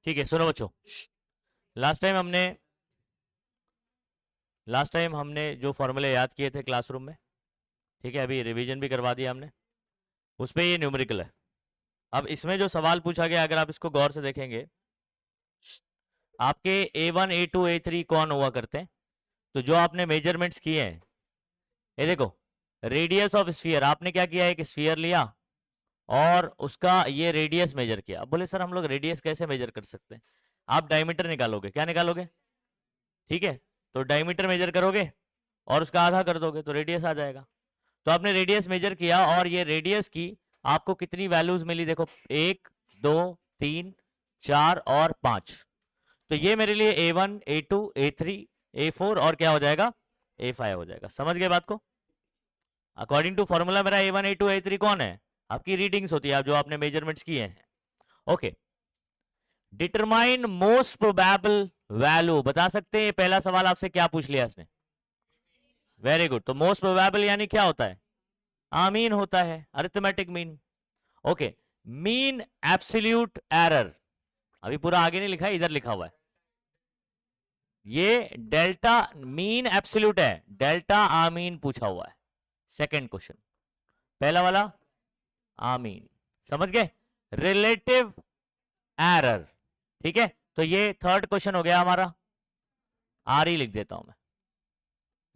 ठीक है, सुनो बच्चों, लास्ट टाइम हमने जो फॉर्मूले याद किए थे क्लासरूम में, ठीक है, अभी रिवीजन भी करवा दिया हमने, उस पे ये न्यूमेरिकल है। अब इसमें जो सवाल पूछा गया, अगर आप इसको गौर से देखेंगे, आपके A1 A2 A3 कौन हुआ करते हैं? तो जो आपने मेजरमेंट्स किए हैं, ये देखो, रेडियस ऑफ स्फीयर, आपने क्या किया, एक स्फीयर लिया और उसका ये रेडियस मेजर किया। अब बोले सर हम लोग रेडियस कैसे मेजर कर सकते हैं? आप डायमीटर निकालोगे, क्या निकालोगे? ठीक है, तो डायमीटर मेजर करोगे और उसका आधा कर दोगे तो रेडियस आ जाएगा। तो आपने रेडियस मेजर किया और ये रेडियस की आपको कितनी वैल्यूज मिली? देखो, 1 2 3 4 और 5। तो ये मेरे लिए A1 A2 A3 A4 और क्या हो जाएगा? A5 हो जाएगा। समझ गए बात को? अकॉर्डिंग टू फॉर्मूला मेरा A1 A2 A3 कौन है? आपकी रीडिंग्स होती है, जो आपने मेजरमेंट्स किए हैं। Okay, determine most probable value, बता सकते हैं? पहला सवाल आपसे क्या पूछ लिया इसने? Very good. तो मोस्ट प्रोबेबल यानी क्या होता है? मीन होता है, arithmetic mean. Okay, mean absolute error, अभी पूरा आगे नहीं लिखा है, इधर लिखा हुआ है। ये डेल्टा मीन एब्सोल्यूट है, डेल्टा आमीन पूछा हुआ है, सेकंड क्वेश्चन। पहला वाला आमीन, समझ गए? रिलेटिव एरर, ठीक है। तो ये थर्ड क्वेश्चन हो गया हमारा, आर ही लिख देता हूं मैं,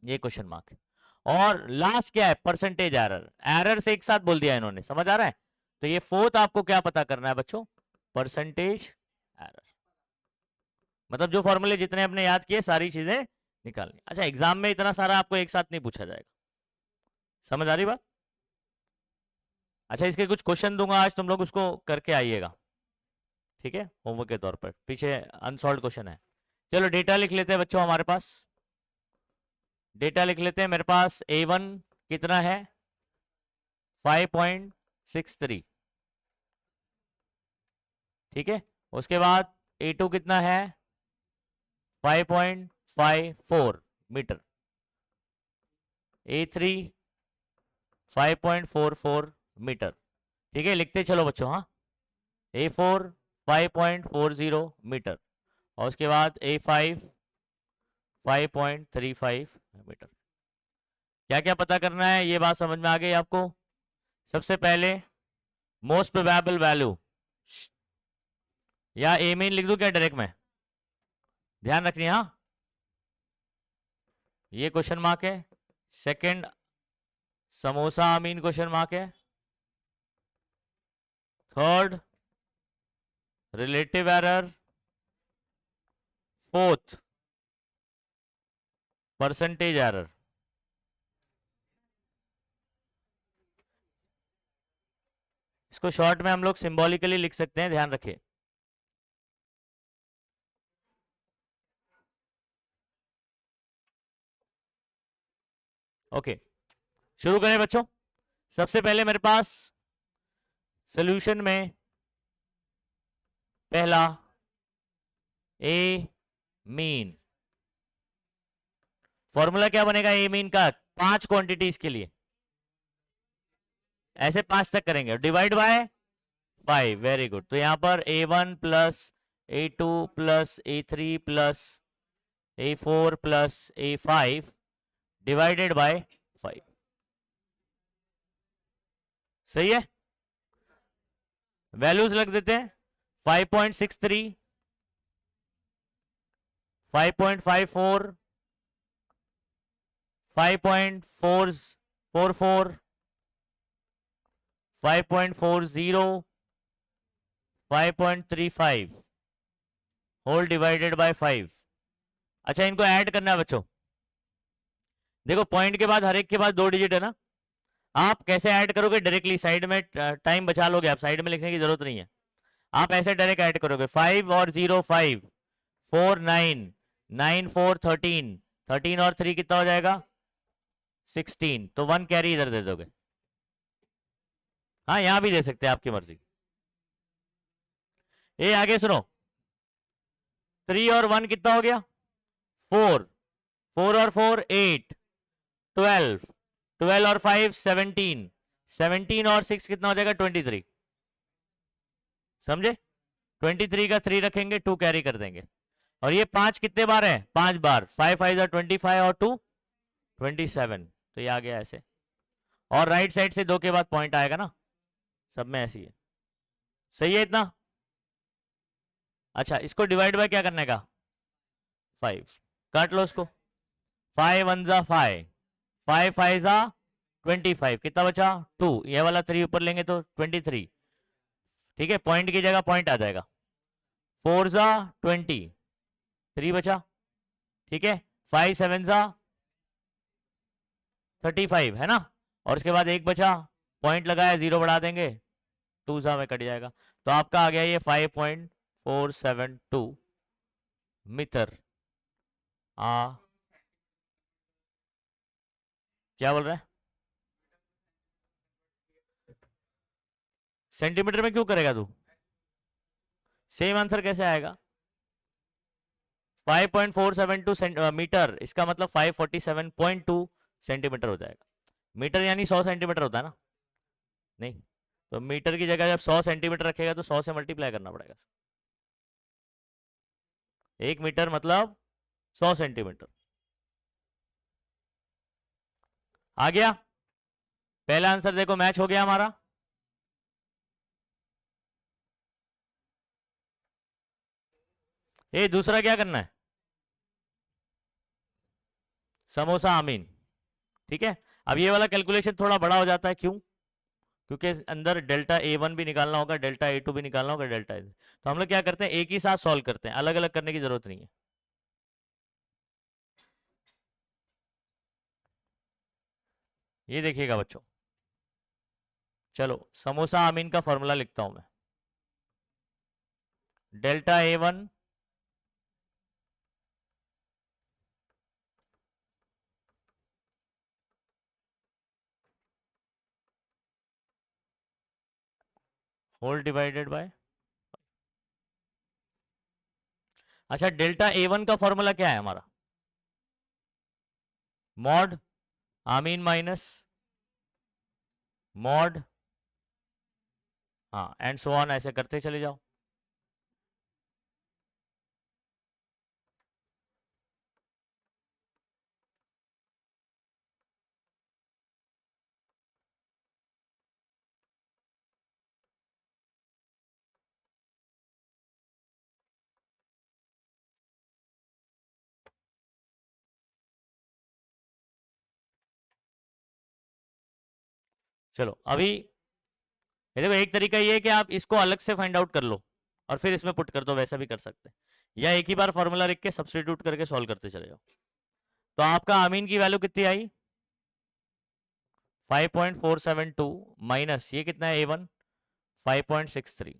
ये क्वेश्चन मार्क है। और लास्ट क्या है? परसेंटेज एरर, एरर से एक साथ बोल दिया इन्होंने, समझ आ रहा है? तो ये फोर्थ आपको क्या पता करना है बच्चों? Percentage error. मतलब जो फॉर्मूले जितने आपने याद किए सारी चीजें निकालनी। अच्छा, एग्जाम में इतना सारा आपको एक साथ नहीं पूछा जाएगा, समझ आ रही बात? अच्छा, इसके कुछ क्वेश्चन दूंगा आज, तुम लोग उसको करके आइएगा, ठीक है, होमवर्क के तौर पर। पीछे अनसॉल्व क्वेश्चन है। चलो डेटा लिख लेते हैं बच्चों, हमारे पास डेटा लिख लेते हैं। मेरे पास A1 कितना है? 5.63, ठीक है। उसके बाद A2 कितना है? 5.54 मीटर। A3 5.44 मीटर, ठीक है, लिखते चलो बच्चों। हाँ, A4 5.40 मीटर और उसके बाद A5 5.35 मीटर। क्या क्या पता करना है, ये बात समझ में आ गई आपको? सबसे पहले मोस्ट प्रोबेबल वैल्यू, या ए मीन लिख दूं क्या डायरेक्ट में? ध्यान रखनी है, हाँ, ये क्वेश्चन मार्क है। सेकंड, समोसा अमीन क्वेश्चन मार्क है। Third, relative error. Fourth, percentage error. इसको शॉर्ट में हम लोग सिंबॉलिकली लिख सकते हैं, ध्यान रखिए। ओके, शुरू करें बच्चों। सबसे पहले मेरे पास सॉल्यूशन में पहला ए मीन, फॉर्मूला क्या बनेगा ए मीन का? 5 क्वांटिटीज के लिए, ऐसे 5 तक करेंगे, डिवाइड बाय 5। Very good. तो यहां पर A1 plus A2 plus A3 plus A4 plus A5 divided by 5, सही है। वैल्यूज लग देते हैं, 5.63, 5.54, 5.44, 5.40, 5.35 होल डिवाइडेड बाय 5। अच्छा, इनको ऐड करना है बच्चों। देखो, पॉइंट के बाद हर एक के बाद 2 डिजिट है ना, आप कैसे ऐड करोगे? डायरेक्टली साइड में टाइम बचा लोगे, आप साइड में लिखने की जरूरत नहीं है, आप ऐसे डायरेक्ट ऐड करोगे। 5 और 0 5, 4 9, 9 4 13, 13 और 3 कितना हो जाएगा? 16। तो 1 कैरी इधर दे दोगे। हाँ, यहां भी दे सकते हैं, आपकी मर्जी। ये आगे सुनो, 3 और 1 कितना हो गया? 4, 4 और 4 8, 12, 12 और 5 17, 17 और 6 कितना हो जाएगा? 23। समझे? 23 का 3 रखेंगे, 2 कैरी कर देंगे। और ये 5 कितने बार है? 5 बार। 5 5 25 और 2 27, तो ये आ गया ऐसे। और राइट साइड से 2 के बाद पॉइंट आएगा ना, सब में ऐसी है। सही है इतना? अच्छा, इसको डिवाइड बाय क्या करने का? 5। काट लो इसको। 5 1 जा 5, 5 5 जा 25, कितना बचा? 2। ये वाला 3 ऊपर लेंगे तो 23। ठीक है, पॉइंट की जगह पॉइंट आ जाएगा। 4 जा 20, 3 बचा। ठीक है, 5 7 जा 35 है ना। और उसके बाद एक बचा, पॉइंट लगाया, 0 बढ़ा देंगे, 2 जा में कट जाएगा। तो आपका आ गया ये 5.472 मीटर। क्या बोल रहा है? सेंटीमीटर में क्यों करेगा तू? सेम आंसर कैसे आएगा? 5.472 मीटर, इसका मतलब 547.2 सेंटीमीटर हो जाएगा। मीटर यानी 100 सेंटीमीटर होता है ना? नहीं, तो मीटर की जगह जब 100 सेंटीमीटर रखेगा तो 100 से मल्टीप्लाई करना पड़ेगा। 1 मीटर मतलब 100 सेंटीमीटर। आ गया? पहला आंसर देखो मैच हो गया हमारा। ये दूसरा क्या करना है? समोसा आमीन। ठीक है, अब ये वाला कैलकुलेशन थोड़ा बड़ा हो जाता है, क्यों? क्योंकि अंदर डेल्टा A1 भी निकालना होगा, डेल्टा A2 भी निकालना होगा, डेल्टा A। तो हम लोग क्या करते हैं, एक ही साथ सॉल्व करते हैं, अलग अलग करने की जरूरत नहीं है। ये देखिएगा बच्चों, चलो समोसा आमीन का फॉर्मूला लिखता हूं मैं। Delta A1 whole divided by. अच्छा, डेल्टा A1 का फॉर्मूला क्या है हमारा? मॉड आमीन माइनस मॉड, हाँ एंड सो ऑन, ऐसे करते चले जाओ। चलो अभी ये देखो, एक तरीका ये है कि आप इसको अलग से फाइंड आउट कर लो और फिर इसमें पुट कर दो, वैसा भी कर सकते हैं। या एक ही बार फॉर्मूला लिख के सब्सटीट्यूट करके सॉल्व करते चले जाओ। तो आपका आमीन की वैल्यू कितनी आई? 5.472 माइनस ये कितना है A1? 5.63,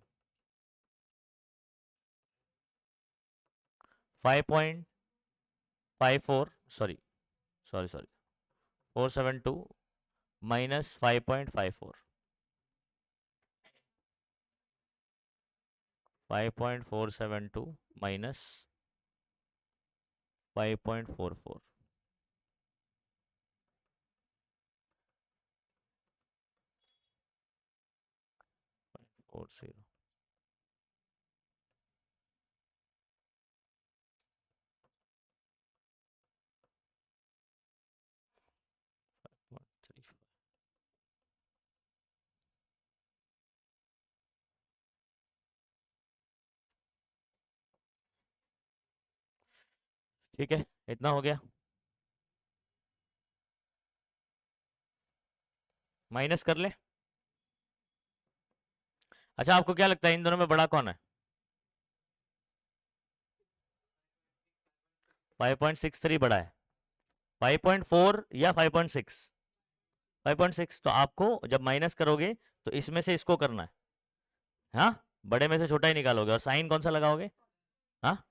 5.54, sorry sorry sorry 472 minus 5.54, 5.472 minus 5.44, 40, ठीक है, इतना हो गया। माइनस कर ले। अच्छा, आपको क्या लगता है इन दोनों में बड़ा कौन है? 5.63 बड़ा है, 5.4 या 5.6? 5.6, तो आपको जब माइनस करोगे तो इसमें से इसको करना है। हाँ, बड़े में से छोटा ही निकालोगे और साइन कौन सा लगाओगे? हाँ,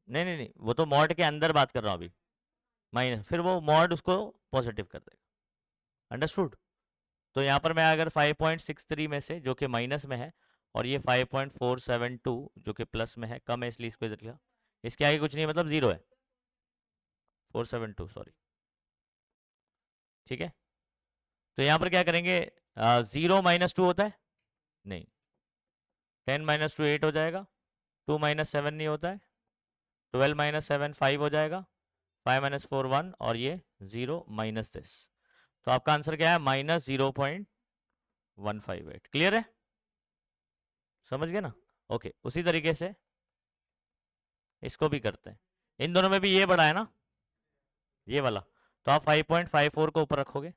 नहीं नहीं नहीं, वो तो मॉड के अंदर बात कर रहा हूँ अभी। माइनस, फिर वो मॉड उसको पॉजिटिव कर देगा। अंडरस्टूड? तो यहाँ पर मैं अगर 5.63 में से, जो कि माइनस में है, और ये 5.472 जो कि प्लस में है, कम है इसलिए इसको इधर लिखा, इसके आगे कुछ नहीं, मतलब जीरो है। 472, सॉरी। ठीक है, तो यहाँ पर क्या करेंगे? 0 - 2 होता है? नहीं, 10 माइनस 2 8 हो जाएगा, 2 माइनस 7 नहीं होता है, 12 माइनस 7 5 हो जाएगा, 5 माइनस 4 1 और ये 0 माइनस दिस। तो आपका आंसर क्या है? -0.158। क्लियर है? समझ गए ना? ओके, उसी तरीके से इसको भी करते हैं। इन दोनों में भी ये बड़ा है ना, ये वाला, तो आप 5.54 को ऊपर रखोगे,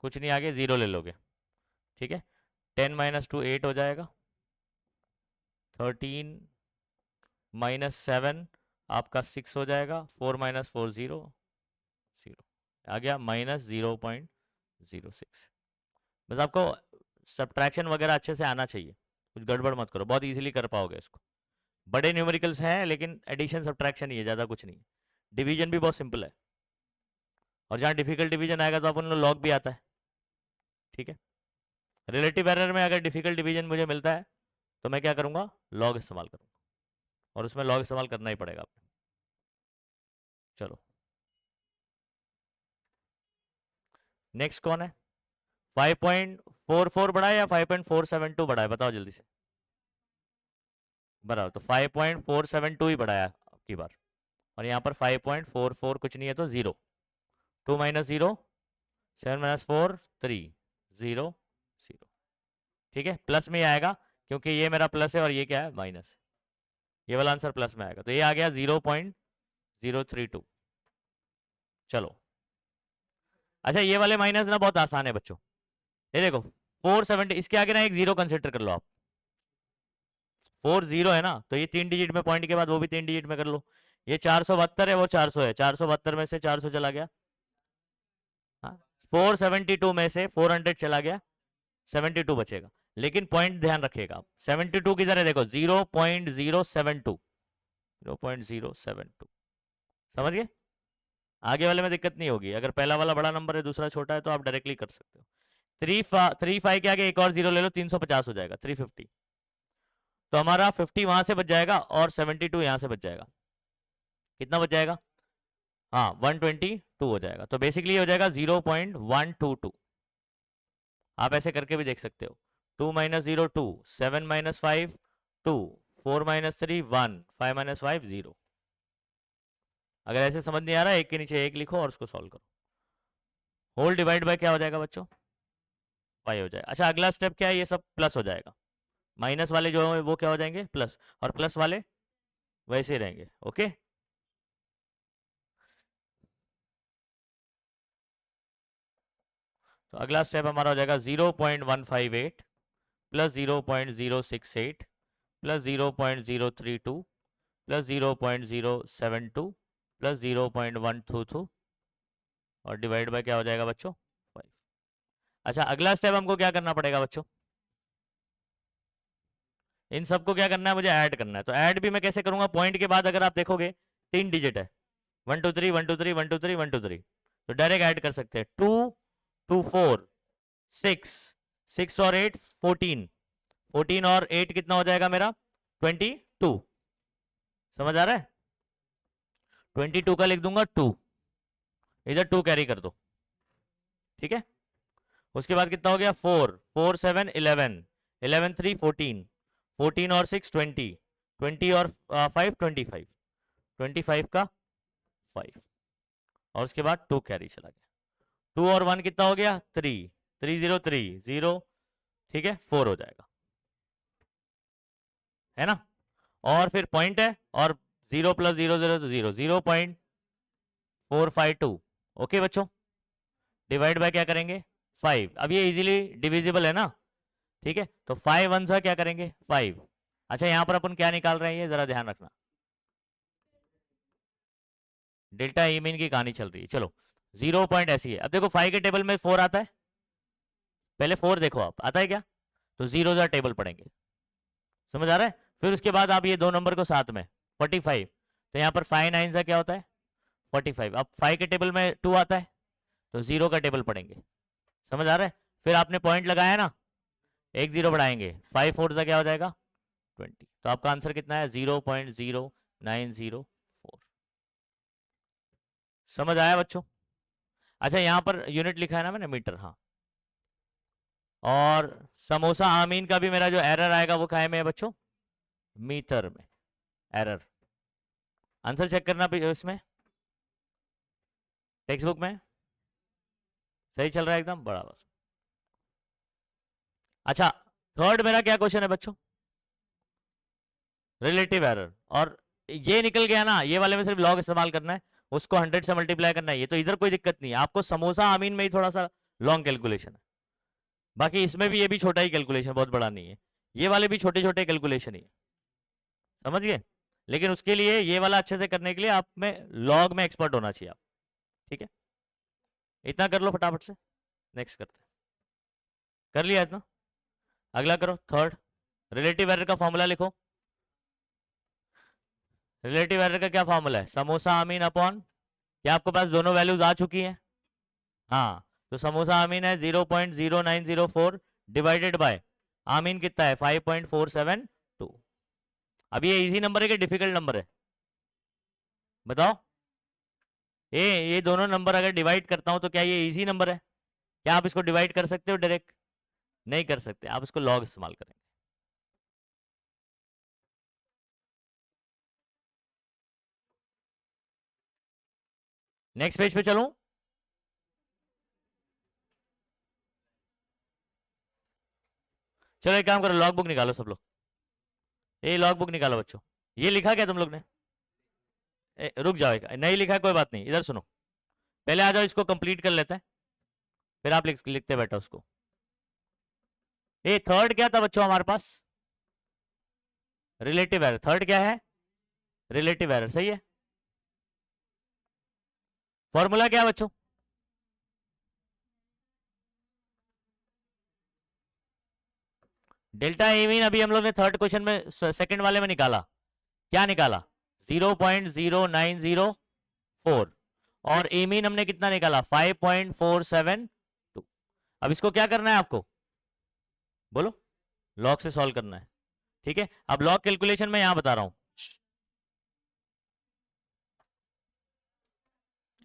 कुछ नहीं आगे 0 ले लोगे, ठीक है। 10 माइनस 2 8 हो जाएगा, 13 माइनस 7 आपका 6 हो जाएगा, 4 माइनस 4 0 0 आ गया -0.06। बस आपको सब्ट्रैक्शन वगैरह अच्छे से आना चाहिए, कुछ गड़बड़ मत करो, बहुत इजीली कर पाओगे इसको। बड़े न्यूमेरिकल्स हैं लेकिन एडिशन सब्ट्रैक्शन ही है, ज़्यादा कुछ नहीं। डिवीजन भी बहुत सिंपल है, और जहाँ डिफिकल्ट डिवीजन आएगा तो अपन लॉग भी आता है, ठीक है। रिलेटिव एरर में अगर डिफिकल्ट डिवीजन मुझे मिलता है तो मैं क्या करूँगा? लॉग इस्तेमाल करूँगा, और उसमें लॉग इस्तेमाल करना ही पड़ेगा आपको। चलो नेक्स्ट कौन है? 5.44 बड़ा है या 5.472 बड़ा है? बताओ जल्दी से। बराबर, तो 5.472 ही बड़ा है आपकी बार, और यहाँ पर 5.44 कुछ नहीं है तो 0, 2 माइनस 0 7 माइनस 4 3 0 0, ठीक है। प्लस में ही आएगा क्योंकि ये मेरा प्लस है और ये क्या है? माइनस है। ये वाला आंसर प्लस में आएगा, तो ये आ गया 0.032। चलो अच्छा, ये वाले माइनस ना बहुत आसान है बच्चों। ये देखो 470, इसके आगे ना एक 0 कंसिडर कर लो आप। 4 0 है ना, तो ये 3 डिजिट में पॉइंट के बाद वो भी 3 डिजिट में कर लो। ये 472 है, वो 400 है, 472 में से 400 चला गया, हाँ। 472 में से 400 चला गया, 72 बचेगा। लेकिन पॉइंट ध्यान रखिएगा आप, 72 की तरह देखो, 0.072, 0.072, समझ गए? आगे वाले में दिक्कत नहीं होगी, अगर पहला वाला बड़ा नंबर है दूसरा छोटा है तो आप डायरेक्टली कर सकते हो। 3 5 के आगे एक और 0 ले लो, 350 हो जाएगा, 350। तो हमारा 50 वहां से बच जाएगा और 72 यहां से बच जाएगा। कितना बच जाएगा? हाँ 122 हो जाएगा, तो बेसिकली हो जाएगा 0.122। आप ऐसे करके भी देख सकते हो, 2 माइनस 0 2, 7 माइनस 5 2, 4 माइनस 3 1, 5 माइनस 5 0। अगर ऐसे समझ नहीं आ रहा है, एक के नीचे एक लिखो और उसको सॉल्व करो। होल डिवाइड बाय क्या हो जाएगा बच्चों? 5 हो जाएगा। अच्छा अगला स्टेप क्या है? ये सब प्लस हो जाएगा, माइनस वाले जो है वो क्या हो जाएंगे? प्लस, और प्लस वाले वैसे ही रहेंगे, ओके। तो अगला स्टेप हमारा हो जाएगा 0.158 प्लस 0.068 प्लस 0.032 प्लस 0.072 प्लस 0.122 और डिवाइड बाय क्या हो जाएगा बच्चों? 5। अच्छा अगला स्टेप हमको क्या करना पड़ेगा बच्चों? इन सबको क्या करना है? मुझे ऐड करना है। तो ऐड भी मैं कैसे करूंगा? पॉइंट के बाद अगर आप देखोगे 3 डिजिट है, 1 2 3 1 2 3 1 2 3 1 2 3, तो डायरेक्ट ऐड कर सकते हैं। 2 2 4 6 6 और 8 14, 14 और 8 कितना हो जाएगा मेरा? 22। समझ आ रहा है? 22 का लिख दूंगा 2, इधर 2 कैरी कर दो, ठीक है। उसके बाद कितना हो गया? 4 4 7 11, 11 3 14, 14 और 6 20, 20 और 5 25, 25 का 5, और उसके बाद 2 कैरी चला गया। 2 और 1 कितना हो गया? 3, 3 0 3 0, ठीक है, 4 हो जाएगा, है ना। और फिर पॉइंट है, और 0 प्लस 0 0 तो 0, 0.452। ओके बच्चों, डिवाइड बाय क्या करेंगे? 5। अब ये इजीली डिविजिबल है ना, ठीक है। तो 5 वन सा क्या करेंगे? 5। अच्छा यहाँ पर अपन क्या निकाल रहे हैं, ये जरा ध्यान रखना, डेल्टा ई मीन की कहानी चल रही है। चलो 0 पॉइंट ऐसी है। अब देखो 5 के टेबल में 4 आता है, पहले 4 देखो आप, आता है क्या? तो 0 सा टेबल पढ़ेंगे, समझ आ रहा है? फिर उसके बाद आप ये दो नंबर को साथ में 45, तो यहाँ पर 5 9 सा क्या होता है? 45। अब 5 के टेबल में 2 आता है, तो 0 का टेबल पढ़ेंगे, समझ आ रहा है? फिर आपने पॉइंट लगाया ना, एक 0 बढ़ाएंगे, 5 4 सा क्या हो जाएगा? 20। तो आपका आंसर कितना है? 0.0904। समझ आया बच्चों? अच्छा यहाँ पर यूनिट लिखा है ना मैंने, मीटर, हाँ। और समोसा आमीन का भी मेरा जो एरर आएगा वो काय में है बच्चों? मीटर में एरर। आंसर चेक करना इसमें टेक्स्ट बुक में सही चल रहा है एकदम बराबर। अच्छा, थर्ड मेरा क्या क्वेश्चन है बच्चों? Relative error. और ये निकल गया ना, ये वाले में सिर्फ लॉग इस्तेमाल करना है, उसको 100 से मल्टीप्लाई करना है, ये तो इधर कोई दिक्कत नहीं है। आपको समोसा आमीन में ही थोड़ा सा लॉन्ग कैलकुलेशन है, बाकी इसमें भी ये भी छोटा ही कैलकुलेशन, बहुत बड़ा नहीं है। ये वाले भी छोटे छोटे कैलकुलेशन ही है, समझ गए? लेकिन उसके लिए ये वाला अच्छे से करने के लिए आप में लॉग में एक्सपर्ट होना चाहिए आप, ठीक है? इतना कर लो फटाफट से, नेक्स्ट करते हैं। कर लिया इतना? अगला करो, थर्ड। रिलेटिव एरर का फॉर्मूला लिखो। रिलेटिव एरर का क्या फॉर्मूला है? समोसा आमीन अपॉन, क्या आपके पास दोनों वैल्यूज आ चुकी हैं? हाँ, तो समोसा आमीन है 0.0904 डिवाइडेड बाय आमीन कितना है 5.472। अब ये इजी नंबर है कि डिफिकल्ट नंबर है बताओ? ये दोनों नंबर अगर डिवाइड करता हूं तो क्या ये इजी नंबर है? क्या आप इसको डिवाइड कर सकते हो डायरेक्ट? नहीं कर सकते, आप इसको लॉग इस्तेमाल करेंगे। नेक्स्ट पेज पे चलूं? चलो एक काम करो, लॉग बुक निकालो सब लोग। ये लॉग बुक निकालो बच्चों। ये लिखा क्या तुम लोग ने? रुक जाओ, नहीं लिखा कोई बात नहीं, इधर सुनो। पहले आ जाओ, इसको कंप्लीट कर लेते हैं, फिर आप लिखते बैठो उसको। ये थर्ड क्या था बच्चों हमारे पास? Relative error. थर्ड क्या है? रिलेटिव एरर, सही है। फॉर्मूला क्या है बच्चों? डेल्टा ए मीन अभी हम लोग ने थर्ड क्वेश्चन में सेकंड वाले में निकाला। क्या निकाला? 0.0904। और ए मीन हमने कितना निकाला? 5.472। अब इसको क्या करना है आपको? बोलो। लॉग से सॉल्व करना है, ठीक है? अब लॉग कैलकुलेशन में यहां बता रहा हूं।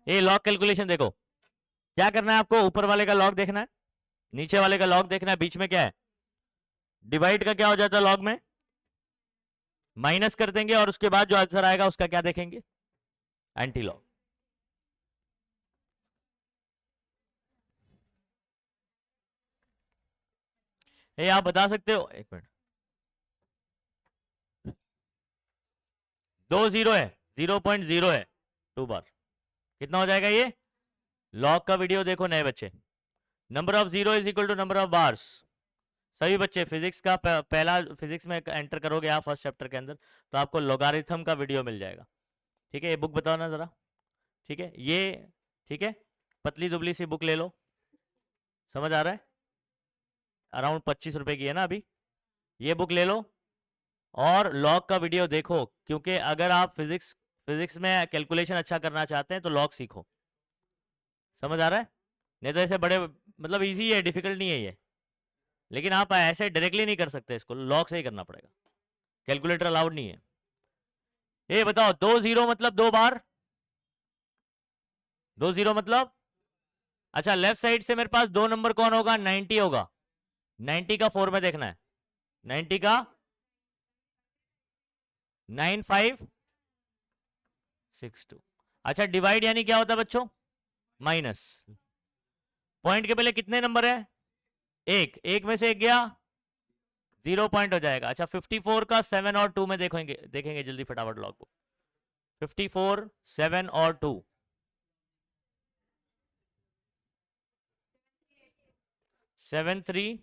ये लॉग कैलकुलेशन देखो, क्या करना है आपको? ऊपर वाले का लॉग देखना है, नीचे वाले का लॉग देखना है, बीच में क्या है? डिवाइड का क्या हो जाता है लॉग में? माइनस कर देंगे, और उसके बाद जो आंसर आएगा उसका क्या देखेंगे? Anti log. ये आप बता सकते हो? एक मिनट, 2 0 है, 0.0 है, 2 बार कितना हो जाएगा ये? लॉग का वीडियो देखो नए बच्चे। Number of zero is equal to number of bars. सभी बच्चे फिजिक्स का पहला फिजिक्स में एंटर करोगे आप फर्स्ट चैप्टर के अंदर, तो आपको लॉगरिथम का वीडियो मिल जाएगा, ठीक है? ये बुक बताओ ना जरा, ठीक है? ये ठीक है, पतली दुबली सी बुक ले लो, समझ आ रहा है? अराउंड 25 रुपए की है ना अभी। ये बुक ले लो और लॉग का वीडियो देखो, क्योंकि अगर आप फिजिक्स में कैलकुलेशन अच्छा करना चाहते हैं तो लॉग सीखो, समझ आ रहा है? नहीं तो ऐसे बड़े मतलब इजी है, डिफिकल्ट नहीं है ये, लेकिन आप ऐसे डायरेक्टली नहीं कर सकते, इसको लॉग से ही करना पड़ेगा, कैलकुलेटर अलाउड नहीं है। ये बताओ, 2 0 मतलब 2 बार? 2 0 मतलब, अच्छा लेफ्ट साइड से मेरे पास 2 नंबर कौन होगा? 90 होगा। 90 का 4 में देखना है, 90 का 9562। अच्छा, डिवाइड यानी क्या होता है बच्चों? माइनस। पॉइंट के पहले कितने नंबर है? एक, एक में से एक गया, 0 पॉइंट हो जाएगा। अच्छा, 54 का 7 और 2 में देखेंगे जल्दी फटाफट लॉग को। 54 7 और 2, 7 3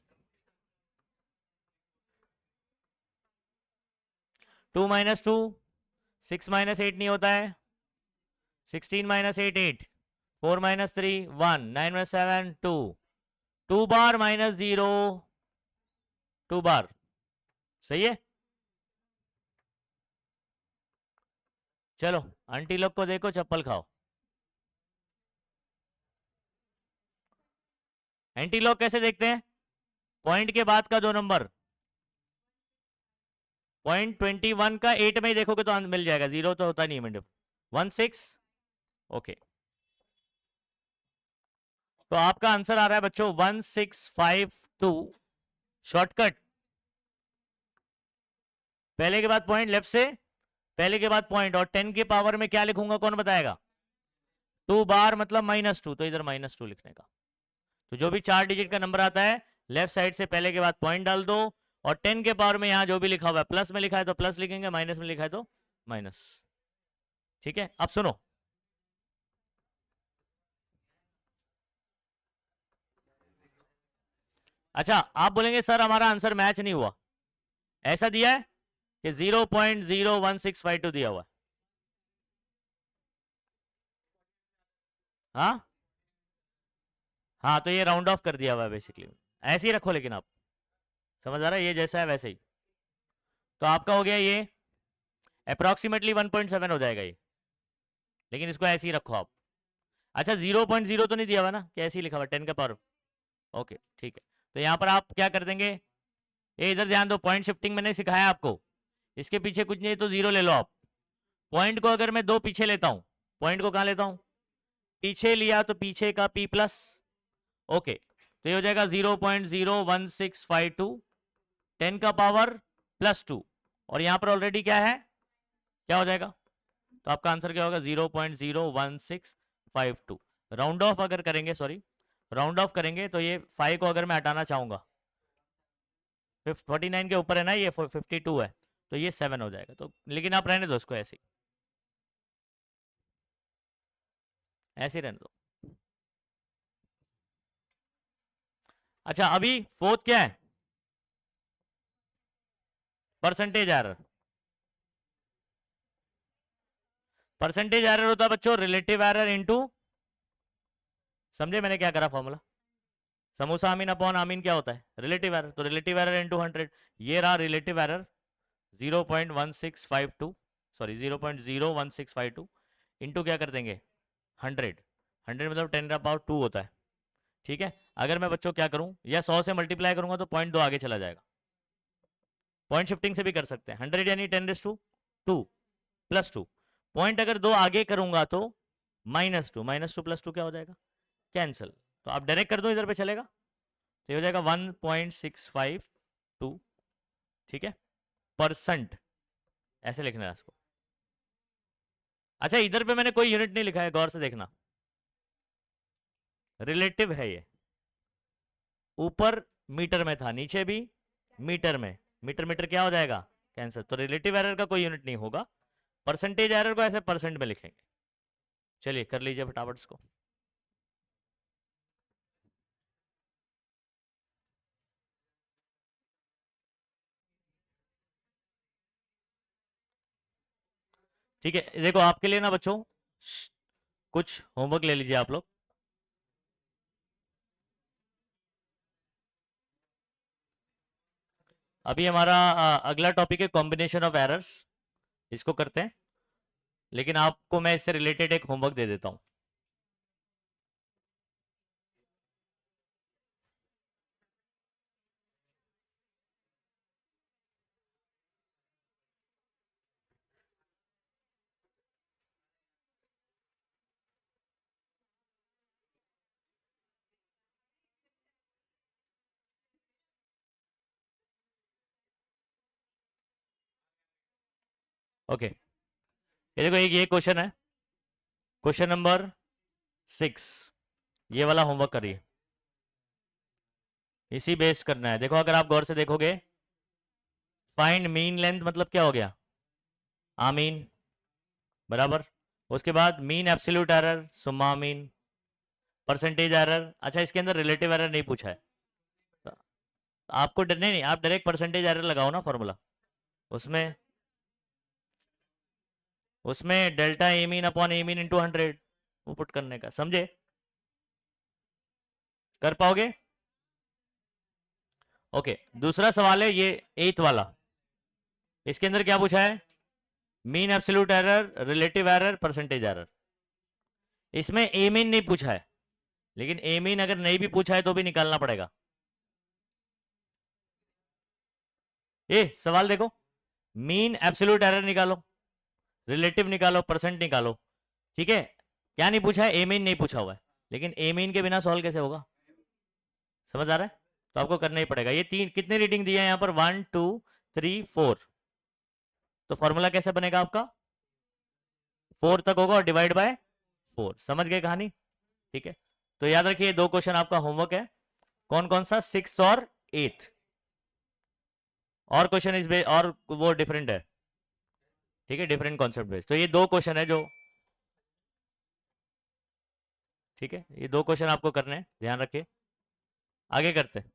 2 माइनस 2, 6 माइनस 8 नहीं होता है, 16 माइनस 8 8, 4 माइनस 3 1, 9 माइनस 7 2, 2 बार माइनस 0, 2 बार, सही है? चलो आंटी लोग को देखो, चप्पल खाओ। एंटी लॉग कैसे देखते हैं? पॉइंट के बाद का 2 नंबर, पॉइंट 21 का 8 में ही देखोगे तो मिल जाएगा, 0 तो होता नहीं है, 16 ओके। तो आपका आंसर आ रहा है बच्चों 1652। शॉर्टकट, पहले के बाद पॉइंट लेफ्ट से, पहले के बाद पॉइंट, और 10 के पावर में क्या लिखूंगा कौन बताएगा? 2 बार मतलब -2, तो इधर -2 लिखने का। तो जो भी 4 डिजिट का नंबर आता है लेफ्ट साइड से पहले के बाद पॉइंट डाल दो, और 10 के पावर में यहां जो भी लिखा हुआ है, प्लस में लिखा है तो प्लस लिखेंगे, माइनस में लिखा है तो माइनस। ठीक है, अब सुनो, अच्छा आप बोलेंगे सर हमारा आंसर मैच नहीं हुआ, ऐसा दिया है कि 0.01652 दिया हुआ है। हाँ हाँ, तो ये राउंड ऑफ कर दिया हुआ है बेसिकली, ऐसे ही रखो, लेकिन आप समझ आ रहा है, ये जैसा है वैसे ही। तो आपका हो गया ये अप्रोक्सीमेटली 1.7 हो जाएगा ये, लेकिन इसको ऐसे ही रखो आप। अच्छा 0.0 तो नहीं दिया हुआ ना, कि ऐसे ही लिखा हुआ 10 का पावर? ओके ठीक है, तो यहाँ पर आप क्या कर देंगे, ये इधर ध्यान दो, पॉइंट शिफ्टिंग मैंने सिखाया आपको, इसके पीछे कुछ नहीं तो 0 ले लो आप। पॉइंट को अगर मैं 2 पीछे लेता हूँ, पॉइंट को कहाँ लेता हूँ? पीछे लिया तो पीछे का p प्लस, ओके, तो ये हो जाएगा 0.01652, 10 का पावर +2, और यहाँ पर ऑलरेडी क्या है, क्या हो जाएगा? तो आपका आंसर क्या होगा? 0.01652। राउंड ऑफ अगर करेंगे, सॉरी राउंड ऑफ करेंगे तो ये 5 को अगर मैं हटाना चाहूंगा, 49 के ऊपर है ना, ये 52 है, तो ये 7 हो जाएगा। तो लेकिन आप रहने दो इसको ऐसे ऐसे रहने दो। अच्छा अभी फोर्थ क्या है? Percentage error. परसेंटेज एरर होता है बच्चों रिलेटिव एरर इनटू, समझे मैंने क्या करा फॉर्मूला? समूसा आमीन अपॉन आमीन क्या होता है? रिलेटिव एरर, तो रिलेटिव एरर इनटू 100, ये रहा रिलेटिव एरर 0.1652, सॉरी 0.01652 इनटू क्या कर देंगे 100, 100 मतलब 10 का पावर 2 होता है। ठीक है, अगर मैं बच्चों क्या करूं, या 100 से मल्टीप्लाई करूंगा तो 0.2 आगे चला जाएगा, पॉइंट शिफ्टिंग से भी कर सकते हैं। 100 यानी 10⁻2 +2, पॉइंट अगर 2 आगे करूंगा तो -2, -2 +2 क्या हो जाएगा? कैंसिल, तो आप डायरेक्ट कर दो, इधर पे चलेगा, तो ये हो जाएगा 1.652। ठीक है, परसेंट ऐसे लिखना है इसको। अच्छा इधर पे मैंने कोई यूनिट नहीं लिखा है, गौर से देखना, रिलेटिव है ये, ऊपर मीटर में था, नीचे भी मीटर में, मीटर मीटर क्या हो जाएगा? कैंसिल, तो रिलेटिव एरर का कोई यूनिट नहीं होगा, परसेंटेज एरर को ऐसे परसेंट में लिखेंगे। चलिए कर लीजिए फटाफट इसको। ठीक है, देखो आपके लिए ना बच्चों कुछ होमवर्क ले लीजिए आप लोग। अभी हमारा अगला टॉपिक है कॉम्बिनेशन ऑफ एरर्स, इसको करते हैं, लेकिन आपको मैं इससे रिलेटेड एक होमवर्क दे देता हूं। ओके, ये देखो एक ये क्वेश्चन है, क्वेश्चन नंबर 6, ये वाला होमवर्क करिए, इसी बेस्ड करना है। देखो अगर आप गौर से देखोगे, फाइंड मीन लेंथ मतलब क्या हो गया? आमीन, बराबर, उसके बाद मीन एब्सोल्यूट एरर सुम्मा मीन, परसेंटेज एरर। अच्छा इसके अंदर रिलेटिव एरर नहीं पूछा है, तो आपको नहीं नहीं, आप डायरेक्ट परसेंटेज एरर लगाओ ना फॉर्मूला, उसमें उसमें delta A mean upon A mean into 100 वो पुट करने का, समझे? कर पाओगे? ओके, दूसरा सवाल है ये 8th वाला, इसके अंदर क्या पूछा है? Mean absolute error, relative error, percentage error. इसमें ए मीन नहीं पूछा है, लेकिन ए मीन अगर नहीं भी पूछा है तो भी निकालना पड़ेगा। ये सवाल देखो, मीन एब्सोल्यूट एरर निकालो, रिलेटिव निकालो, परसेंट निकालो, ठीक है, क्या नहीं पूछा है? ए मीन नहीं पूछा हुआ है, लेकिन ए मीन के बिना सॉल्व कैसे होगा? समझ आ रहा है? तो आपको करना ही पड़ेगा। ये तीन कितने रीडिंग दिए हैं यहाँ पर? 1 2 3 4। तो फॉर्मूला कैसे बनेगा आपका? 4 तक होगा और डिवाइड बाय 4। समझ गए कहानी? ठीक है, तो याद रखिए 2 क्वेश्चन आपका होमवर्क है। कौन कौन सा? 6th और 8th। और क्वेश्चन इस और वो डिफरेंट है, ठीक है, डिफरेंट कॉन्सेप्ट बेस्ड। तो ये 2 क्वेश्चन है जो, ठीक है, ये 2 क्वेश्चन आपको करने हैं, ध्यान रखिए। आगे करते हैं।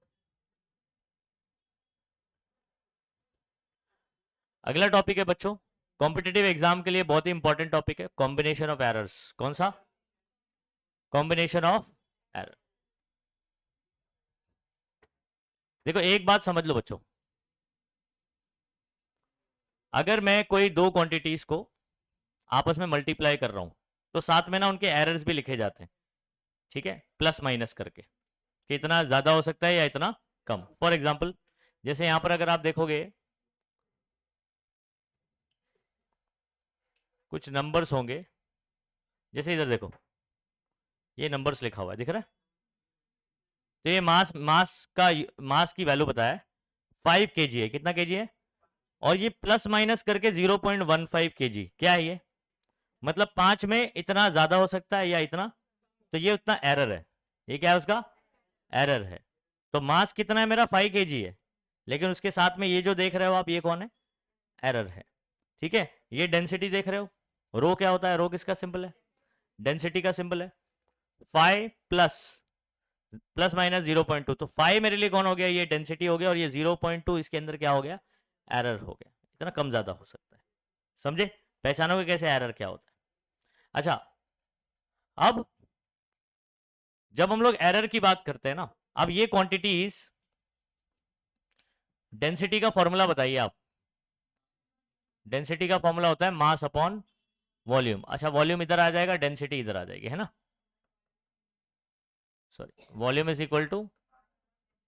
अगला टॉपिक है बच्चों, कॉम्पिटिटिव एग्जाम के लिए बहुत ही इंपॉर्टेंट टॉपिक है, कॉम्बिनेशन ऑफ एरर्स। कौन सा? Combination of error. देखो एक बात समझ लो बच्चों, अगर मैं कोई 2 क्वांटिटीज को आपस में मल्टीप्लाई कर रहा हूं तो साथ में ना उनके एरर्स भी लिखे जाते हैं, ठीक है, प्लस माइनस करके, कि इतना ज्यादा हो सकता है या इतना कम। फॉर एग्जाम्पल जैसे यहां पर अगर आप देखोगे कुछ नंबर्स होंगे, जैसे इधर देखो ये नंबर्स लिखा हुआ है, दिख रहा है? तो ये मास मास की वैल्यू बताया 5 kg है। कितना kg है? और ये प्लस माइनस करके 0.15 kg। क्या है ये? मतलब 5 में इतना ज्यादा हो सकता है या इतना, तो ये उतना एरर है। ये क्या है? उसका एरर है। तो मास कितना है मेरा? 5 kg है, लेकिन उसके साथ में ये जो देख रहे हो आप, ये कौन है? एरर है। ठीक है, ये डेंसिटी देख रहे हो, रो क्या होता है? रो किसका सिंबल है? डेंसिटी का सिंबल है। 5 प्लस प्लस माइनस 0.2, तो 5 मेरे लिए कौन हो गया? ये डेंसिटी हो गया, और ये 0.2 इसके अंदर क्या हो गया? एरर हो गया। इतना कम ज्यादा हो सकता है। समझे? पहचानोगे कैसे एरर क्या होता है? अच्छा, अब जब हम लोग एरर की बात करते हैं ना, अब ये क्वांटिटीज, डेंसिटी का फॉर्मूला बताइए आप। डेंसिटी का फॉर्मूला होता है मास अपॉन वॉल्यूम। अच्छा, वॉल्यूम इधर आ जाएगा, डेंसिटी इधर आ जाएगी, है ना? Sorry, volume is equal to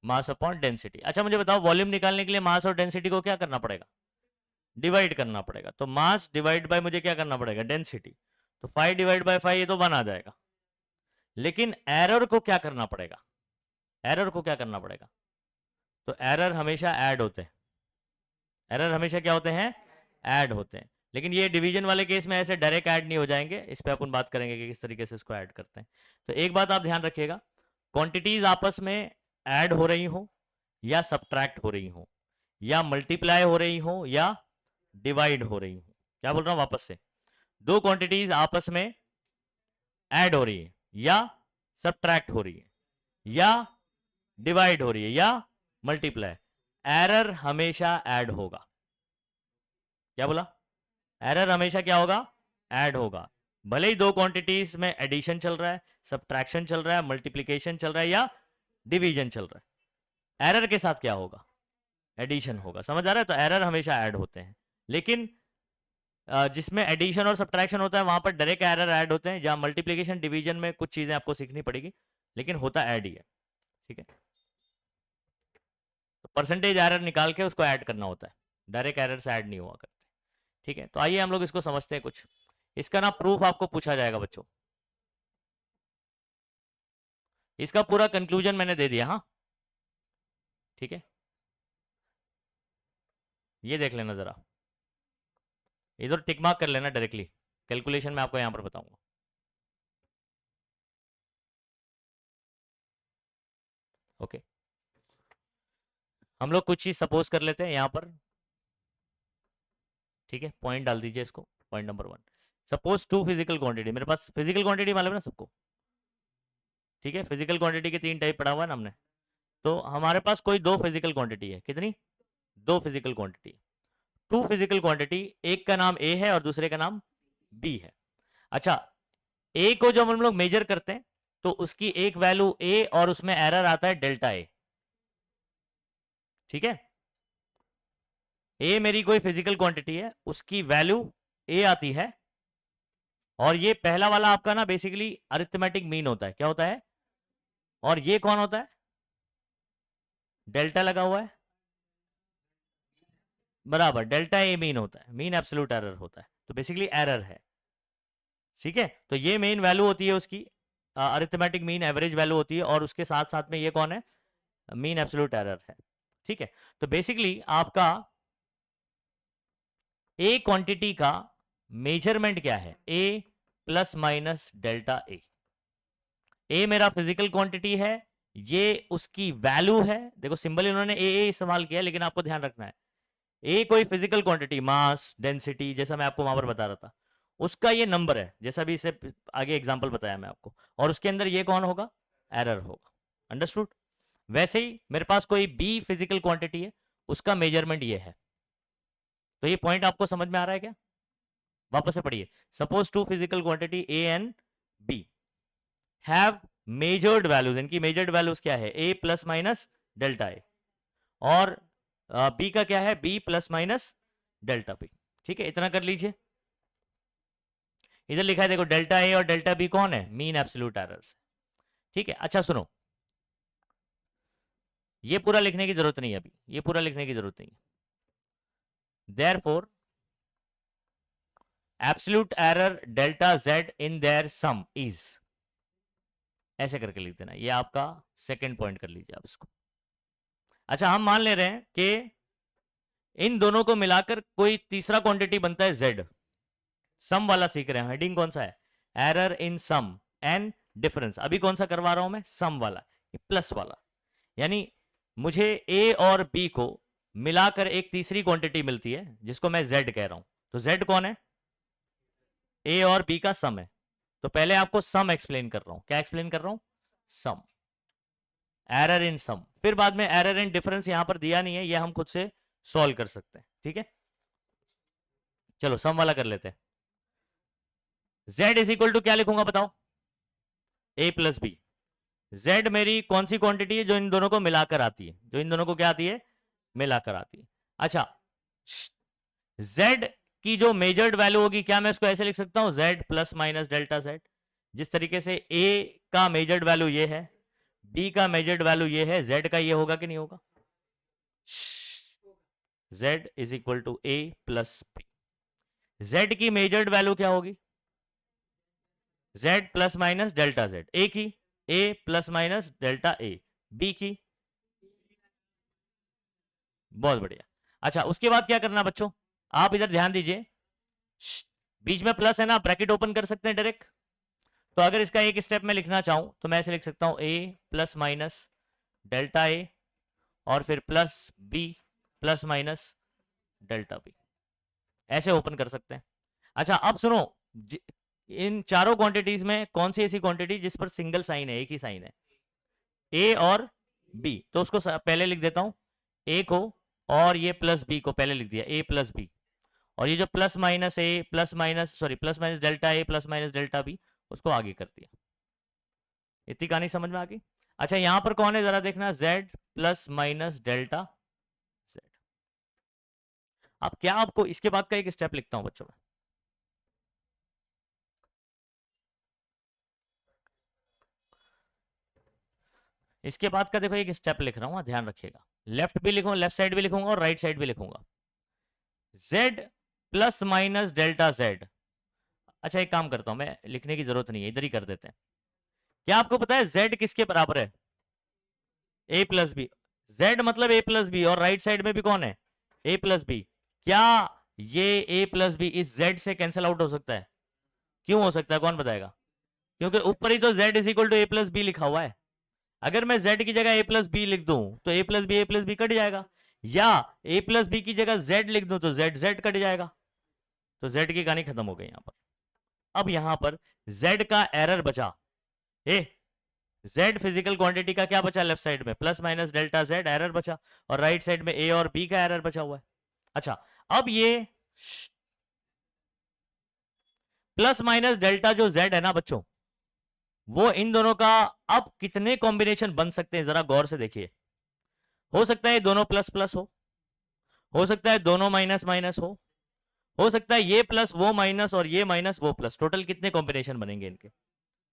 mass upon density. अच्छा मुझे बताओ, वॉल्यूम निकालने के लिए मास और डेंसिटी को क्या करना पड़ेगा? डिवाइड करना पड़ेगा। तो मास डिवाइड बाय मुझे क्या करना पड़ेगा? डेंसिटी। तो 5 डिवाइड बाय 5, ये तो 1 आ जाएगा। लेकिन एरर को क्या करना पड़ेगा? एरर को क्या करना पड़ेगा? तो एरर हमेशा ऐड होते हैं। एरर हमेशा क्या होते हैं? ऐड होते हैं। लेकिन ये डिवीजन वाले केस में ऐसे डायरेक्ट ऐड नहीं हो जाएंगे, इस पर अपन बात करेंगे कि किस तरीके से इसको ऐड करते हैं। तो एक बात आप ध्यान रखिएगा, क्वांटिटीज आपस में ऐड हो रही हो या सब्ट्रैक्ट हो रही हो, या मल्टीप्लाई हो रही हो या डिवाइड हो रही हो। क्या बोल रहा हूं वापस से? 2 क्वांटिटीज आपस में ऐड हो रही है, या सब्ट्रैक्ट हो रही है, या डिवाइड हो रही है, या मल्टीप्लाई, एरर हमेशा ऐड होगा। क्या बोला? एरर हमेशा क्या होगा? ऐड होगा। भले ही 2 क्वांटिटीज में एडिशन चल रहा है, सब्ट्रैक्शन चल रहा है, मल्टीप्लीकेशन चल रहा है, या डिवीजन चल रहा है, एरर के साथ क्या होगा? एडिशन होगा। समझ आ रहा है? तो एरर हमेशा ऐड होते हैं। लेकिन जिसमें एडिशन और सब्ट्रैक्शन होता है वहां पर डायरेक्ट एरर ऐड होते हैं। जहां मल्टीप्लीकेशन डिवीजन में कुछ चीजें आपको सीखनी पड़ेगी, लेकिन होता ऐड ही है। ठीक है, तो परसेंटेज एरर निकाल के उसको ऐड करना होता है, डायरेक्ट एरर से ऐड नहीं हुआ करते। ठीक है, तो आइए हम लोग इसको समझते हैं कुछ। इसका ना प्रूफ आपको पूछा जाएगा बच्चों। इसका पूरा कंक्लूजन मैंने दे दिया। हाँ ठीक है, ये देख लेना जरा, इधर टिक मार्क कर लेना डायरेक्टली। कैलकुलेशन में आपको यहां पर बताऊंगा। ओके, हम लोग कुछ चीज सपोज कर लेते हैं यहां पर। ठीक है, पॉइंट डाल दीजिए इसको। Point number 1, suppose 2 physical quantity. मेरे पास फिजिकल क्वांटिटी मालूम है ना सबको? ठीक है, फिजिकल क्वांटिटी के 3 टाइप पढ़ा हुआ है ना हमने। तो हमारे पास कोई 2 फिजिकल क्वांटिटी है। कितनी? 2 फिजिकल क्वांटिटी। 2 फिजिकल क्वांटिटी, एक का नाम ए है और दूसरे का नाम बी है। अच्छा, ए को जब हम लोग मेजर करते हैं तो उसकी एक वैल्यू ए और उसमें एरर आता है डेल्टा ए। ठीक है, ए मेरी कोई फिजिकल क्वांटिटी है, उसकी वैल्यू ए आती है, और ये पहला वाला आपका ना बेसिकली अरिथमेटिक मीन होता है। क्या होता है? और ये कौन होता है? डेल्टा लगा हुआ है, बराबर, डेल्टा ए मीन होता है, मीन एब्सोल्यूट एरर होता है। तो बेसिकली एरर है। ठीक है, तो ये मेन वैल्यू होती है उसकी, अरिथमेटिक मीन एवरेज वैल्यू होती है, और उसके साथ साथ में ये कौन है, मीन एब्सोल्यूट एरर है। ठीक है, तो बेसिकली आपका ए क्वांटिटी का मेजरमेंट क्या है, ए प्लस माइनस डेल्टा ए। ए मेरा फिजिकल क्वांटिटी है, ये उसकी वैल्यू है। देखो सिंबल इन्होंने ए इस्तेमाल किया, लेकिन आपको ध्यान रखना है ए कोई फिजिकल क्वांटिटी, मास, डेंसिटी, जैसा मैं आपको वहां पर बता रहा था, उसका ये नंबर है, जैसा भी इसे आगे एग्जांपल बताया मैं आपको, और उसके अंदर ये कौन होगा, एरर होगा। अंडरस्टूड। वैसे ही मेरे पास कोई बी फिजिकल क्वांटिटी है, उसका मेजरमेंट ये है। तो ये पॉइंट आपको समझ में आ रहा है क्या? वापस से पढ़िए। Suppose two physical quantity A and B have measured values, इनकी मेजर्ड वैल्यूज क्या है, A plus minus delta A, और बी का क्या है, B plus minus delta B. ठीक है, इतना कर लीजिए। इधर लिखा है देखो, डेल्टा ए और डेल्टा बी कौन है, मीन एब्सोल्यूट एरर्स। ठीक है, अच्छा सुनो, ये पूरा लिखने की जरूरत नहीं है अभी, ये पूरा लिखने की जरूरत नहीं है। Therefore absolute error delta Z in their some is, ऐसे करके लिख देना। ये आपका सेकंड पॉइंट कर लीजिए आप इसको। अच्छा, हम मान ले रहे हैं कि इन दोनों को मिलाकर कोई तीसरा क्वांटिटी बनता है जेड, सम वाला सीख रहे हैं। हेडिंग कौन सा है, error in sum and difference. अभी कौन सा करवा रहा हूं मैं, सम वाला, प्लस वाला। यानी मुझे ए और बी को मिलाकर एक तीसरी क्वांटिटी मिलती है, जिसको मैं जेड कह रहा हूं। तो जेड कौन है, ए और बी का सम है। तो पहले आपको सम एक्सप्लेन कर रहा हूं, क्या एक्सप्लेन कर रहा हूं, सम, एरर इन सम। फिर बाद में एरर इन डिफरेंस यहां पर दिया नहीं है, ये हम खुद से सॉल्व कर सकते हैं। ठीक है, चलो सम वाला कर लेते हैं। z इज इक्वल टू क्या लिखूंगा बताओ, a प्लस बी। जेड मेरी कौन सी क्वांटिटी है, जो इन दोनों को मिलाकर आती है, जो इन दोनों को क्या आती है, मिलाकर आती है। अच्छा, z की जो मेजर्ड वैल्यू होगी, क्या मैं इसको ऐसे लिख सकता हूं, z plus minus delta z। जिस तरीके से a का मेजर्ड वैल्यू ये है, b का मेजर्ड वैल्यू ये है, z का ये होगा कि नहीं होगा, z is equal to a plus B. z की मेजर्ड वैल्यू क्या होगी, z plus minus delta z। a की a plus minus delta a, b की, बहुत बढ़िया। अच्छा, उसके बाद क्या करना बच्चों, आप इधर ध्यान दीजिए, बीच में प्लस है ना, ब्रैकेट ओपन कर सकते हैं डायरेक्ट। तो अगर इसका एक स्टेप में लिखना चाहूं तो मैं ऐसे लिख सकता हूं, a plus minus delta a, और फिर plus b plus minus delta b, ऐसे ओपन कर सकते हैं। अच्छा, अब सुनो, इन चारों क्वांटिटीज में कौन सी ऐसी क्वांटिटी जिस पर सिंगल साइन है, एक ही साइन है, a और b। तो उसको पहले लिख देता हूं, a को, और ये प्लस b को पहले लिख दिया, a प्लस b, और ये जो plus minus a plus minus, sorry, plus minus delta a plus minus delta b, उसको आगे कर दिया। इतनी कहानी समझ में आ गई। अच्छा, यहां पर कौन है जरा देखना, z plus minus delta z। अब क्या आपको इसके बाद का एक स्टेप लिखता हूं बच्चों में, इसके बाद का देखो एक स्टेप लिख रहा हूं, ध्यान रखिएगा। लेफ्ट भी लिखूंगा, लेफ्ट साइड भी लिखूंगा, और राइट साइड भी लिखूंगा, z plus minus delta z। अच्छा, एक काम करता हूं मैं, लिखने की जरूरत नहीं है, इधर ही कर देते हैं। क्या आपको पता है z किसके बराबर है, a प्लस बी। z मतलब a प्लस बी, और राइट साइड में भी कौन है, a प्लस बी। क्या ये a प्लस बी इस z से कैंसिल आउट हो सकता है, क्यों हो सकता है, कौन बताएगा, क्योंकि ऊपर ही तो z is equal to a plus B लिखा हुआ है। अगर मैं z की जगह a प्लस बी लिख दूं तो a प्लस बी कट जाएगा, या a प्लस बी की जगह z लिख दूं तो z कट जाएगा। तो z की कहानी खत्म हो गई यहां पर। अब यहां पर z का एरर बचा, ए z फिजिकल क्वांटिटी का क्या बचा, लेफ्ट साइड में plus minus delta z error बचा, और राइट साइड में a और b का एरर बचा हुआ है। अच्छा, अब ये प्लस माइनस डेल्टा जो z है ना बच्चों, वो इन दोनों का अब कितने कॉम्बिनेशन बन सकते हैं, जरा गौर से देखिए। हो सकता है दोनों प्लस प्लस हो सकता है दोनों माइनस माइनस हो सकता है ये प्लस वो माइनस और ये माइनस वो प्लस। टोटल कितने कॉम्बिनेशन बनेंगे इनके,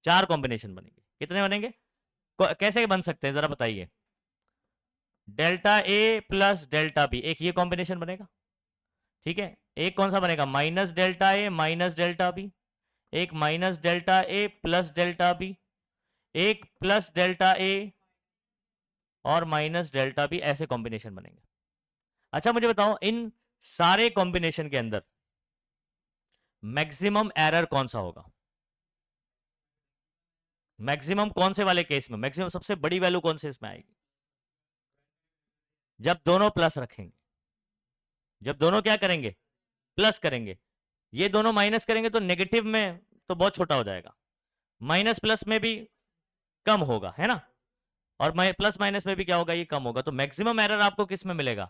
4 कॉम्बिनेशन बनेंगे। कितने बनेंगे, कैसे बन सकते हैं जरा बताइए। Delta A plus delta B, एक ये कॉम्बिनेशन बनेगा, ठीक है। एक कौन सा बनेगा, माइनस डेल्टा ए माइनस डेल्टा बी, एक माइनस डेल्टा ए प्लस डेल्टा बी, एक प्लस डेल्टा ए और माइनस डेल्टा बी, ऐसे कॉम्बिनेशन बनेंगे। अच्छा मुझे बताओ इन सारे कॉम्बिनेशन के अंदर मैक्सिमम एरर कौन सा होगा? मैक्सिमम कौन से वाले केस में, मैक्सिमम सबसे बड़ी वैल्यू कौन से इसमें आएगी? जब दोनों प्लस रखेंगे, जब दोनों क्या करेंगे, प्लस करेंगे। ये दोनों माइनस करेंगे तो नेगेटिव में तो बहुत छोटा हो जाएगा, माइनस प्लस में भी कम होगा, है ना, और प्लस माइनस में भी क्या होगा, ये कम होगा। तो मैक्सिमम एरर आपको किस में मिलेगा,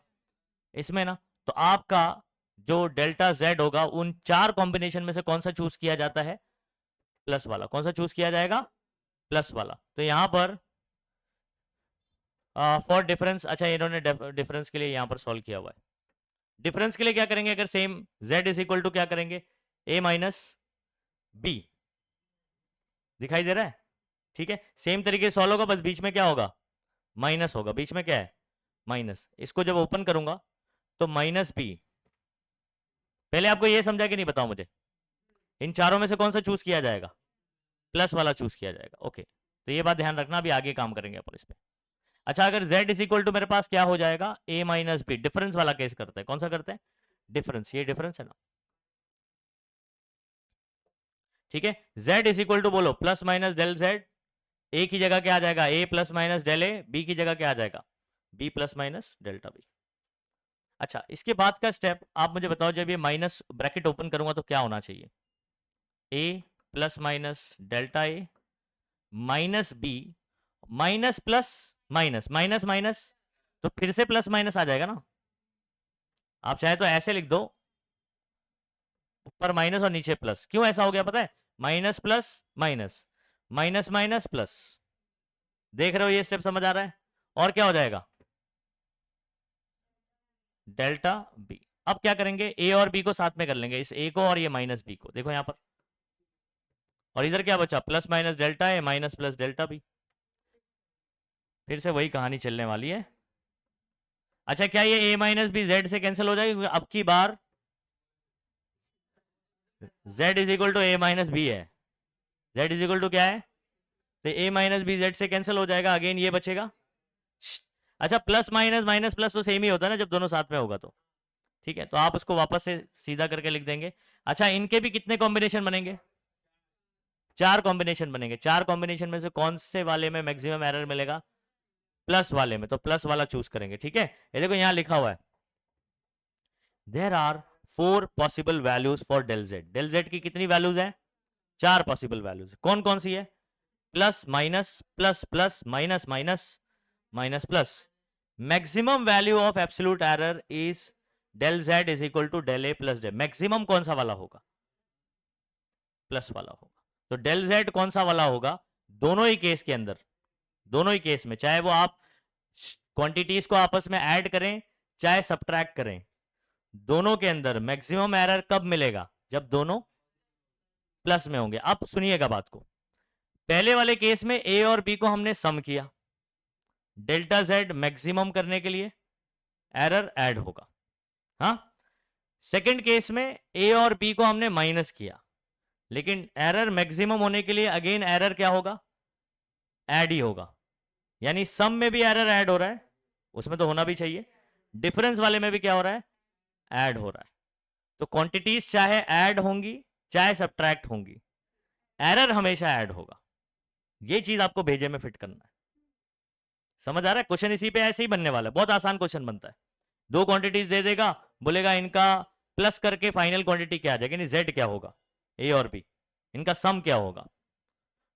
इसमें ना। तो आपका जो डेल्टा जेड होगा उन चार कॉम्बिनेशन में से कौन सा चूज किया जाता है, प्लस वाला। कौन सा चूज किया जाएगा, प्लस वाला। तो यहां पर फॉर डिफरेंस, अच्छा इन्होंने डिफरेंस के लिए यहां पर सॉल्व किया हुआ है। डिफरेंस के लिए क्या करेंगे, अगर same z is equal to क्या करेंगे, a माइनस बी, दिखाई दे रहा है, ठीक है। सेम तरीके से सॉल्व होगा, बस बीच में क्या होगा, माइनस होगा, बीच में क्या है, माइनस। इसको जब ओपन करूंगा तो माइनस बी, पहले आपको यह समझा कि नहीं बताओ मुझे, इन चारों में से कौन सा चूज किया जाएगा, प्लस वाला चूज किया जाएगा। ओके, तो ये बात ध्यान रखना, अभी आगे काम करेंगे अपन इस पे। अच्छा अगर z इज इक्वल टू मेरे पास क्या हो जाएगा, a माइनस बी, डिफरेंस वाला केस करते हैं। कौन सा करते हैं, डिफरेंस, ये डिफरेंस है ना, ठीक है। z इज इक्वल टू बोलो plus minus del z, a की जगह क्या आ जाएगा, a plus minus del a, b की जगह क्या आ जाएगा, b plus minus delta b। अच्छा इसके बाद का स्टेप आप मुझे बताओ, जब ये माइनस ब्रैकेट ओपन करूंगा तो क्या होना चाहिए, a plus minus delta a minus b, minus plus minus, minus minus तो फिर से प्लस माइनस आ जाएगा ना। आप चाहे तो ऐसे लिख दो, ऊपर माइनस और नीचे प्लस। क्यों ऐसा हो गया पता है, minus plus minus, minus minus plus, देख रहे हो ये स्टेप समझ आ रहा है। और क्या हो जाएगा, डेल्टा बी। अब क्या करेंगे, ए और बी को साथ में कर लेंगे, इस ए को और ये माइनस बी को, देखो यहां पर। और इधर क्या बचा, प्लस माइनस डेल्टा ए माइनस प्लस डेल्टा बी, फिर से वही कहानी चलने वाली है। अच्छा क्या ये ए माइनस बी जेड से कैंसिल हो जाएगी, क्योंकि अब की बार z is equal to A minus B है, z इज इक्वल टू क्या है, तो ए माइनस बी जेड से कैंसिल हो जाएगा, अगेन ये बचेगा। अच्छा प्लस माइनस माइनस प्लस तो सेम ही होता है ना जब दोनों साथ में होगा तो, ठीक है। तो आप उसको वापस से सीधा करके लिख देंगे। अच्छा इनके भी कितने कॉम्बिनेशन बनेंगे, चार कॉम्बिनेशन बनेंगे। चार कॉम्बिनेशन में से कौन से वाले में मैक्सिमम एरर मिलेगा, प्लस वाले में, तो प्लस वाला चूज करेंगे, ठीक है। ये देखो यहां लिखा हुआ है, there are 4 possible values for del Z. Del Z की कितनी वैल्यूज है, चार पॉसिबल वैल्यूज। कौन कौन सी है, plus minus plus plus minus minus minus plus. Maximum value of absolute error is del Z is equal to del A plus del. Maximum कौन सा वाला होगा, प्लस वाला होगा। तो डेल जेड कौन सा वाला होगा, दोनों ही केस के अंदर, दोनों ही केस में, चाहे वो आप क्वांटिटीज को आपस में ऐड करें चाहे सब्ट्रैक्ट करें, दोनों के अंदर मैक्सिमम एरर कब मिलेगा, जब दोनों प्लस में होंगे। अब सुनिएगा बात को, पहले वाले केस में ए और बी को हमने सम किया, डेल्टा जेड मैक्सिमम करने के लिए एरर ऐड होगा, हाँ। सेकंड केस में ए और बी को हमने माइनस किया, लेकिन एरर मैक्सिमम होने के लिए अगेन एरर क्या होगा, ऐड ही होगा। यानी सम में भी एरर ऐड हो रहा है, उसमें तो होना भी चाहिए, डिफरेंस वाले में भी क्या हो रहा है, ऐड हो रहा है। तो क्वांटिटीज चाहे ऐड होंगी चाहे सब्ट्रैक्ट होंगी, एरर हमेशा ऐड होगा। ये चीज आपको भेजे में फिट करना है, समझ आ रहा है। क्वेश्चन इसी पे ऐसे ही बनने वाला है, बहुत आसान क्वेश्चन बनता है। दो क्वांटिटीज दे देगा, बोलेगा इनका प्लस करके फाइनल क्वांटिटी क्या आ जाएगी, यानी जेड क्या होगा, ए और बी, इनका सम क्या होगा।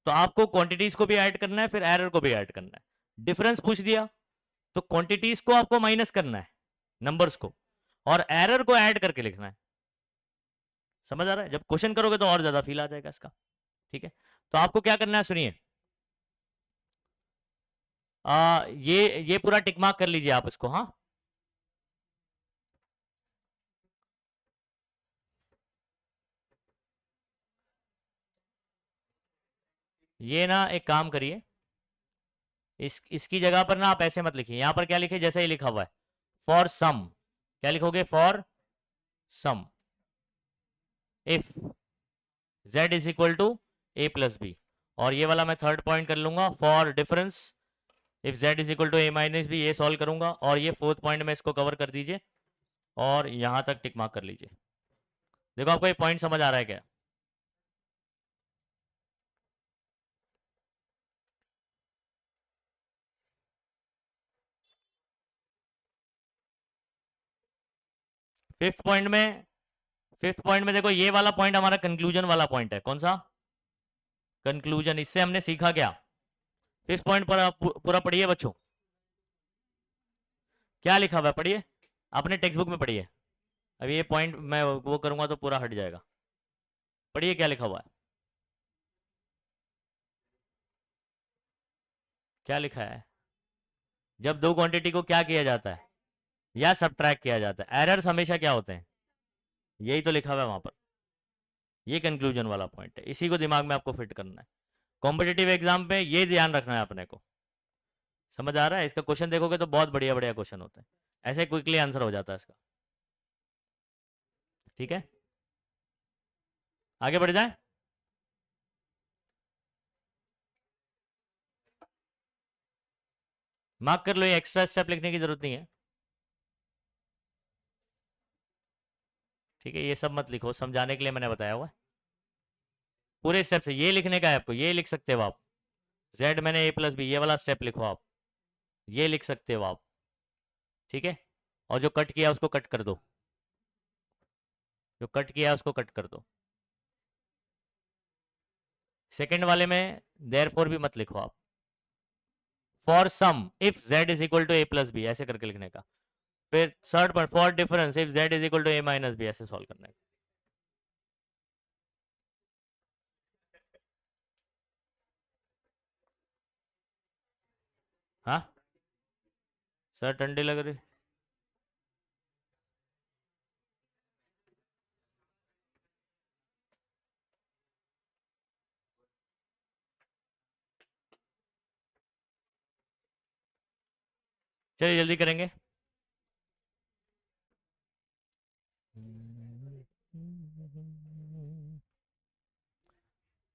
तो आपको क्वांटिटीज को भी ऐड करना है, फिर एरर को भी ऐड करना है। डिफरेंस पूछ दिया तो क्वांटिटीज को आपको माइनस करना है, नंबर्स को, और एरर को ऐड करके लिखना है। समझ आ रहा है, जब क्वेश्चन करोगे तो और ज्यादा फील आ जाएगा इसका, ठीक है। तो आपको क्या करना है, सुनिए, ये पूरा टिक मार्क कर लीजिए आप इसको, हाँ। ये ना एक काम करिए, इसकी जगह पर ना आप ऐसे मत लिखिए, यहां पर क्या लिखे, जैसे ही लिखा हुआ है फॉर सम, क्या लिखोगे, for sum if z is equal to A plus B, और ये वाला मैं थर्ड पॉइंट कर लूंगा for difference if z is equal to a minus B, ये सॉल्व करूंगा। और ये फोर्थ पॉइंट में इसको कवर कर दीजिए और यहाँ तक टिक मार्क कर लीजिए। देखो आपको ये पॉइंट समझ आ रहा है क्या? फिफ्थ पॉइंट में देखो, ये वाला पॉइंट हमारा कंक्लूजन वाला पॉइंट है। कौन सा? कंक्लूजन। इससे हमने सीखा क्या? फिफ्थ पॉइंट पूरा पूरा पढ़िए बच्चों, क्या लिखा हुआ है पढ़िए, अपने टेक्स्ट बुक में पढ़िए। अभी ये पॉइंट मैं वो करूंगा तो पूरा हट जाएगा। पढ़िए क्या लिखा हुआ है, क्या लिखा है? जब दो क्वांटिटी को क्या किया जाता है, या सब्ट्रैक्ट किया जाता है, एरर्स हमेशा क्या होते हैं, यही तो लिखा हुआ है वहां पर। ये कंक्लूजन वाला पॉइंट है, इसी को दिमाग में आपको फिट करना है। कॉम्पिटेटिव एग्जाम पे ये ध्यान रखना है अपने को। समझ आ रहा है? इसका क्वेश्चन देखोगे तो बहुत बढ़िया बढ़िया क्वेश्चन होते हैं, ऐसे क्विकली आंसर हो जाता है इसका। ठीक है, आगे बढ़ जाए। मार्क कर लो, ये एक्स्ट्रा स्टेप लिखने की जरूरत नहीं है। ठीक है, ये सब मत लिखो, समझाने के लिए मैंने बताया हुआ है। पूरे स्टेप से ये लिखने का है आपको, ये लिख सकते हो आप। z मैंने a प्लस बी, ये वाला स्टेप लिखो आप, ये लिख सकते हो आप। ठीक है, और जो कट किया उसको कट कर दो, जो कट किया उसको कट कर दो। सेकंड वाले में देयरफॉर भी मत लिखो आप, for sum if z is equal to a plus B, ऐसे करके लिखने का। फिर third point for difference if z is equal to a minus B, ऐसे सॉल्व करने का। हाँ सर, ठंडी लग रही। चलिए जल्दी करेंगे।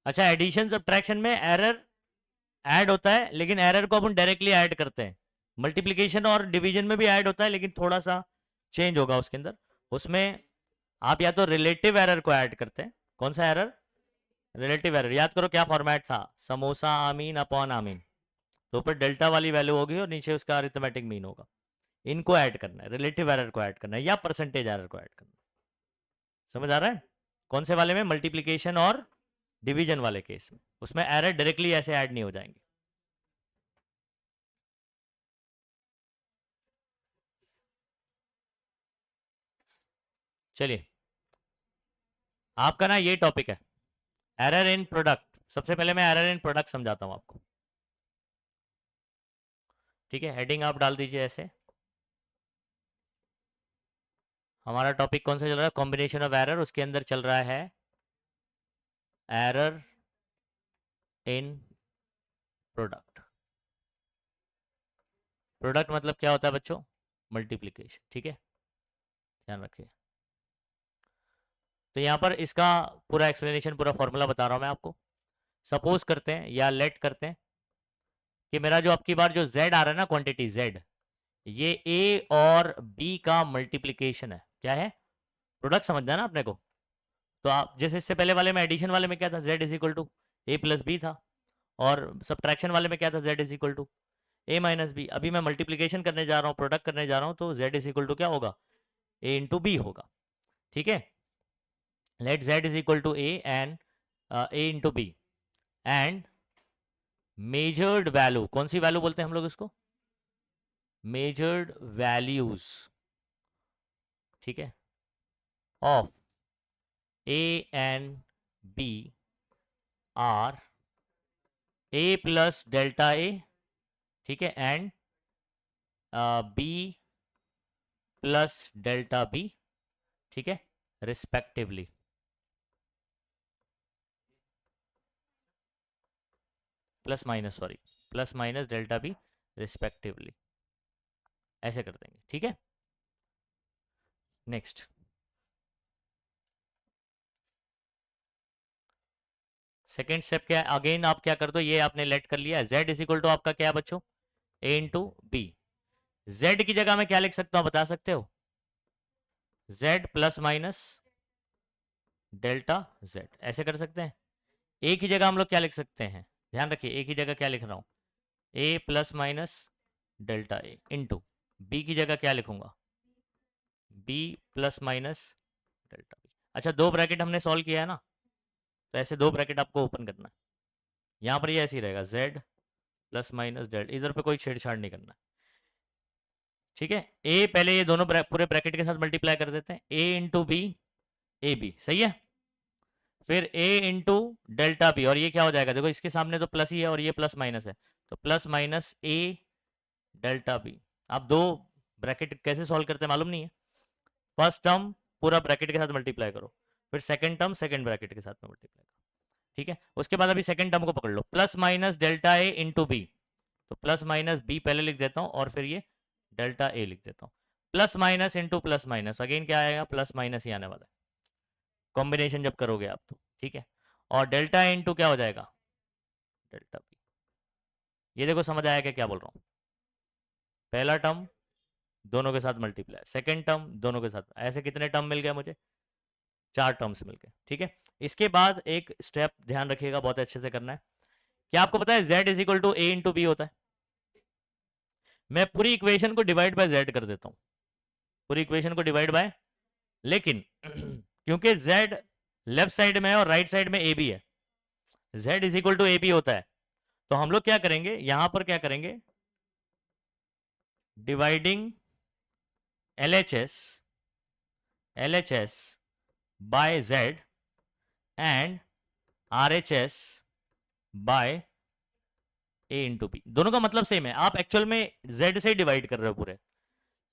अच्छा, एडिशन सब्ट्रैक्शन में एरर ऐड होता है, लेकिन एरर को अपन डायरेक्टली ऐड करते हैं। मल्टीप्लिकेशन और डिवीजन में भी ऐड होता है, लेकिन थोड़ा सा चेंज होगा उसके अंदर। उसमें आप या तो रिलेटिव एरर को ऐड करते हैं। कौन सा एरर? Relative error. याद करो क्या फॉर्मेट था, समोसा आमीन अपॉन आमीन। तो ऊपर डेल्टा वाली वैल्यू होगी और नीचे उसका अरिथमेटिक मीन होगा। इनको ऐड करना है, रिलेटिव एरर को ऐड करना है या परसेंटेज एरर को ऐड करना है। समझ आ रहा है? कौन से वाले में? मल्टीप्लीकेशन और डिवीजन वाले केस में। उसमें एरर डायरेक्टली ऐसे ऐड नहीं हो जाएंगे। चलिए, आपका ना ये टॉपिक है एरर इन प्रोडक्ट। सबसे पहले मैं एरर इन प्रोडक्ट समझाता हूं आपको। ठीक है, हेडिंग आप डाल दीजिए ऐसे। हमारा टॉपिक कौन सा चल रहा है? Combination of error. उसके अंदर चल रहा है एरर इन प्रोडक्ट। प्रोडक्ट मतलब क्या होता है बच्चों? मल्टीप्लीकेशन। ठीक है, ध्यान रखिए। तो यहाँ पर इसका पूरा एक्सप्लेनेशन, पूरा फॉर्मूला बता रहा हूँ मैं आपको। सपोज करते हैं या लेट करते हैं कि मेरा जो आपकी बार जो z आ रहा है ना, क्वांटिटी z, ये a और b का मल्टीप्लीकेशन है। क्या है? प्रोडक्ट समझना है ना अपने को। तो आप जैसे इससे पहले वाले में, एडिशन वाले में क्या था, z is equal to a plus B था। और सब्ट्रैक्शन वाले में क्या था, z is equal to a minus B. अभी मैं मल्टीप्लीकेशन करने जा रहा हूँ, प्रोडक्ट करने जा रहा हूँ, तो z इज इक्वल टू क्या होगा? a इंटू बी होगा। ठीक है, let z is equal to a and a into B and measured value. कौन सी वैल्यू बोलते हैं हम लोग इसको? Measured values. ठीक है, of a and b are a plus delta a। ठीक है, and b plus delta b। ठीक है, respectively. Plus minus, sorry, plus minus delta B respectively, ऐसे कर देंगे। ठीक है, नेक्स्ट। सेकेंड स्टेप क्या है, अगेन आप क्या कर दो, ये आपने लेट कर लिया, z इज इक्वल टू आपका क्या है बच्चों, a इंटू बी। z की जगह मैं क्या लिख सकता हूं बता सकते हो, z plus minus delta z, ऐसे कर सकते हैं। a की जगह हम लोग क्या लिख सकते हैं, ध्यान रखिए a की जगह क्या लिख रहा हूं, a plus minus delta A into B की जगह क्या लिखूंगा, b plus minus delta B. अच्छा, दो ब्रैकेट हमने सॉल्व किया है ना, तो ऐसे दो ब्रैकेट आपको ओपन करना है, यहाँ पर ये ऐसे ही रहेगा z प्लस माइनस डेल्टा, इधर पे कोई छेड़छाड़ नहीं करना, ठीक है। a पहले ये दोनों पूरे ब्रैकेट के साथ मल्टीप्लाई कर देते हैं, a into B, A B, सही है। फिर a इंटू डेल्टा बी, और ये क्या हो जाएगा, देखो इसके सामने तो प्लस ही है और ये प्लस माइनस है, तो plus minus a delta B. आप दो ब्रैकेट कैसे सॉल्व करते हैं मालूम नहीं है, फर्स्ट टर्म पूरा ब्रैकेट के साथ मल्टीप्लाई करो, फिर सेकंड टर्म सेकंड ब्रैकेट के साथ में मल्टीप्लाई करो, ठीक है। उसके बाद अभी सेकंड टर्म को पकड़ लो, plus minus delta A into B, तो प्लस माइनस बी पहले लिख देता हूं और फिर ये डेल्टा ए लिख देता हूं, plus minus into plus minus, again क्या आएगा, प्लस माइनस ही आने वाला है, कॉम्बिनेशन जब करोगे आप तो, ठीक है। और डेल्टा ए इंटू क्या हो जाएगा, डेल्टा बी। ये देखो समझ आया क्या बोल रहा हूँ, पहला टर्म दोनों के साथ मल्टीप्लाई, सेकेंड टर्म दोनों के साथ, ऐसे कितने टर्म मिल गए मुझे, चार टर्म्स मिल गए, ठीक है। इसके बाद एक स्टेप ध्यान रखिएगा, बहुत अच्छे से करना है। क्या आपको पता है z is equal to A into B होता है, मैं पूरी इक्वेशन को डिवाइड बाय z कर देता हूं, पूरी इक्वेशन को डिवाइड बाय, लेकिन क्योंकि z लेफ्ट साइड में है और राइट साइड में ए बी है, z is equal to A B होता है, तो हम लोग क्या करेंगे, यहां पर क्या करेंगे, dividing LHS by z and RHS by A into B, दोनों का मतलब सेम है, आप एक्चुअल में z से डिवाइड कर रहे हो पूरे,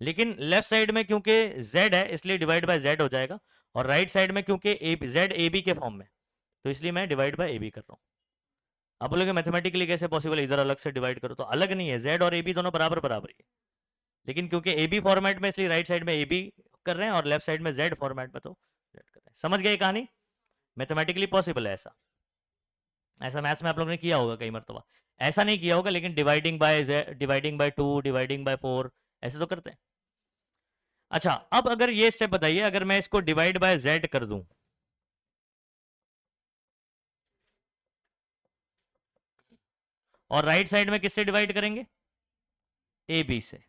लेकिन लेफ्ट साइड में क्योंकि z है इसलिए डिवाइड बाय z हो जाएगा, और राइट साइड में क्योंकि z ए बी के फॉर्म में, तो इसलिए मैं डिवाइड बाय ए बी कर रहा हूँ। अब बोलोगे मैथमेटिकली कैसे पॉसिबल, इधर अलग से डिवाइड करो, तो अलग नहीं है, z और ए बी दोनों बराबर बराबर ही है, लेकिन क्योंकि ए बी फॉर्मेट में इसलिए राइट साइड में ए बी कर रहे हैं और लेफ्ट साइड में z फॉर्मेट में तो z कर रहे हैं। समझ गए कहानी, मैथमेटिकली पॉसिबल है ऐसा, ऐसा मैथ्स में आप लोगों ने किया होगा कई मरतबा, ऐसा नहीं किया होगा लेकिन dividing by dividing by 2, dividing by 4, ऐसे तो करते हैं। अच्छा, अब अगर ये स्टेप बताइए, अगर मैं इसको डिवाइड बाय z कर दूं, और राइट साइड में किससे डिवाइड करेंगे, ए बी से,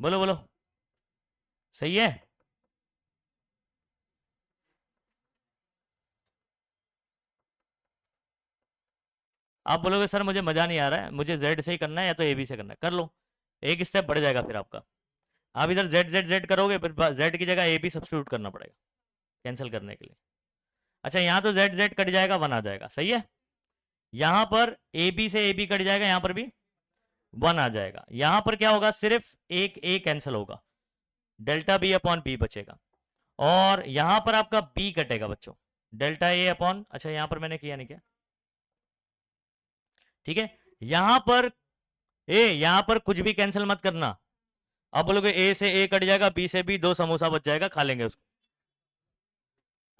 बोलो बोलो, सही है। आप बोलोगे सर मुझे मजा नहीं आ रहा है, मुझे z से ही करना है या तो ए बी से करना है, कर लो, एक स्टेप बढ़ जाएगा फिर आपका, आप इधर z z z करोगे फिर z की जगह ए बी सब्स्टिट्यूट करना पड़ेगा कैंसिल करने के लिए। अच्छा, यहाँ तो z z कट जाएगा, 1 आ जाएगा, सही है। यहाँ पर ए बी से ए बी कट जाएगा, यहाँ पर भी 1 आ जाएगा, यहाँ पर क्या होगा, सिर्फ एक ए कैंसिल होगा, डेल्टा बी अपॉन बी बचेगा, और यहाँ पर आपका बी कटेगा बच्चों, डेल्टा ए अपॉन, अच्छा यहाँ पर मैंने किया नहीं क्या, ठीक है। यहाँ पर यहाँ पर कुछ भी कैंसिल मत करना, अब बोलोगे ए से ए कट जाएगा, बी से बी, दो समोसा बच जाएगा, खा लेंगे उसको,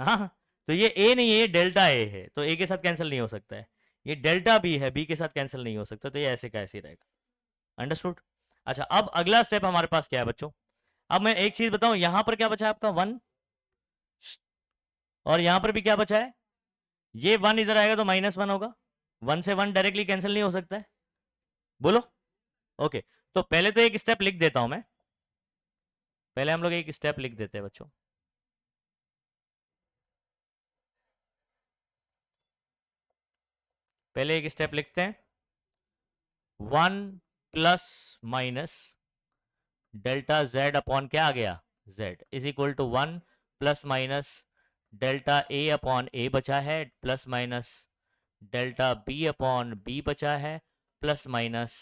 हाँ, तो ये ए नहीं है, ये डेल्टा ए है, तो ए के साथ कैंसिल नहीं हो सकता है, ये डेल्टा बी है, बी के साथ कैंसिल नहीं हो सकता, तो ये ऐसे का ऐसे ही रहेगा, अंडरस्टूड। अच्छा, अब अगला स्टेप हमारे पास क्या है बच्चों, अब मैं एक चीज बताऊं, यहां पर क्या बचा है आपका 1, और यहां पर भी क्या बचा है, ये 1 इधर आएगा तो -1 होगा, 1 से 1 डायरेक्टली कैंसिल नहीं हो सकता है, बोलो, ओके। तो पहले तो एक स्टेप लिख देता हूं मैं, पहले हम लोग एक स्टेप लिख देते हैं बच्चों, पहले एक स्टेप लिखते हैं, 1 plus minus delta z upon क्या आ गया, z is equal to 1 plus minus delta A upon A बचा है, plus minus delta B upon B बचा है, plus minus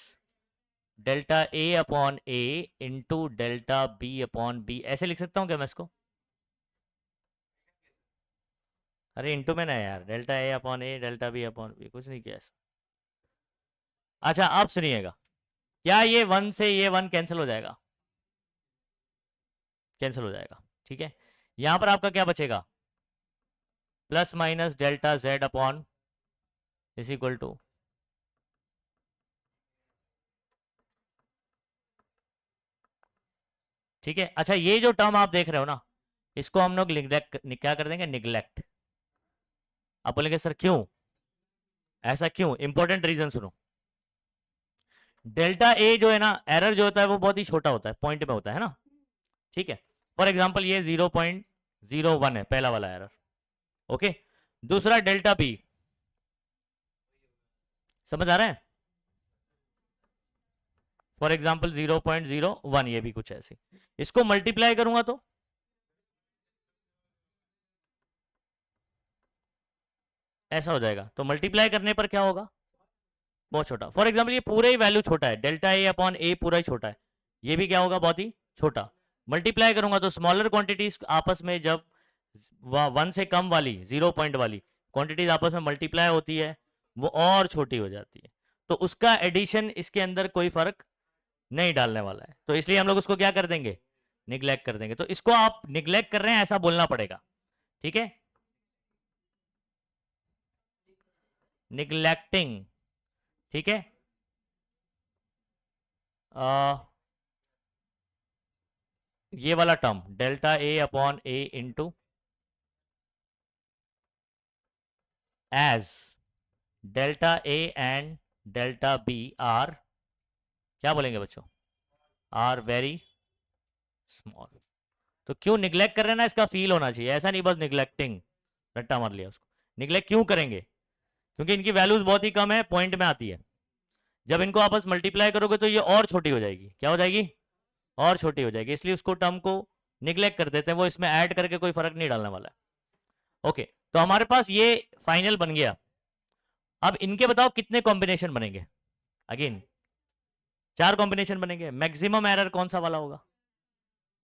delta A upon A into delta B upon B, ऐसे लिख सकता हूँ क्या मैं इसको, अरे इंटू में ना यार, delta A upon A delta B upon B, कुछ नहीं किया ऐसा। अच्छा, आप सुनिएगा, क्या ये 1 से ये 1 कैंसिल हो जाएगा, कैंसिल हो जाएगा, ठीक है। यहां पर आपका क्या बचेगा, plus minus delta Z upon is equal to, ठीक है। अच्छा, ये जो टर्म आप देख रहे हो ना, इसको हम लोग निग्लेक्ट, क्या कर देंगे, निग्लेक्ट। आप बोलेंगे सर क्यों, ऐसा क्यों, इंपॉर्टेंट रीजन सुनो। डेल्टा ए जो है ना, एरर जो होता है वो बहुत ही छोटा होता है, पॉइंट में होता है ना, ठीक है। फॉर एग्जांपल ये 0.01 है, पहला वाला एरर, ओके। दूसरा डेल्टा बी, समझ आ रहा है, फॉर एग्जांपल 0.01, ये भी कुछ ऐसी, इसको मल्टीप्लाई करूंगा तो ऐसा हो जाएगा। तो मल्टीप्लाई करने पर क्या होगा, बहुत छोटा। फॉर एग्जाम्पल ये पूरा ही वैल्यू छोटा है, डेल्टा ए अपॉन ए पूरा ही छोटा है, ये भी क्या होगा, बहुत ही छोटा। मल्टीप्लाई करूंगा तो स्मॉलर क्वांटिटीज आपस में जब 1 से कम वाली, 0 पॉइंट वाली क्वांटिटीज आपस में मल्टीप्लाई होती है, वो और छोटी हो जाती है। तो उसका एडिशन इसके अंदर कोई फर्क नहीं डालने वाला है, तो इसलिए हम लोग उसको क्या कर देंगे, निग्लेक्ट कर देंगे। तो इसको आप निग्लेक्ट कर रहे हैं ऐसा बोलना पड़ेगा, ठीक है, निग्लेक्टिंग, ठीक है। ये वाला term delta A upon A into as delta A and delta B are, क्या बोलेंगे बच्चों, आर वेरी स्मॉल। तो क्यों निग्लेक्ट कर रहे हैं ना, इसका फील होना चाहिए, ऐसा नहीं बस निग्लेक्टिंग, रट्टा मार लिया उसको। निग्लेक्ट क्यों करेंगे, क्योंकि इनकी वैल्यूज बहुत ही कम है, पॉइंट में आती है। जब इनको आपस मल्टीप्लाई करोगे तो ये और छोटी हो जाएगी, क्या हो जाएगी, और छोटी हो जाएगी, इसलिए उसको टर्म को निग्लेक्ट कर देते हैं, वो इसमें ऐड करके कोई फर्क नहीं डालने वाला है, ओके। तो हमारे पास ये फाइनल बन गया। अब इनके बताओ कितने कॉम्बिनेशन बनेंगे, अगेन 4 कॉम्बिनेशन बनेंगे। मैक्सिमम एरर कौन सा वाला होगा,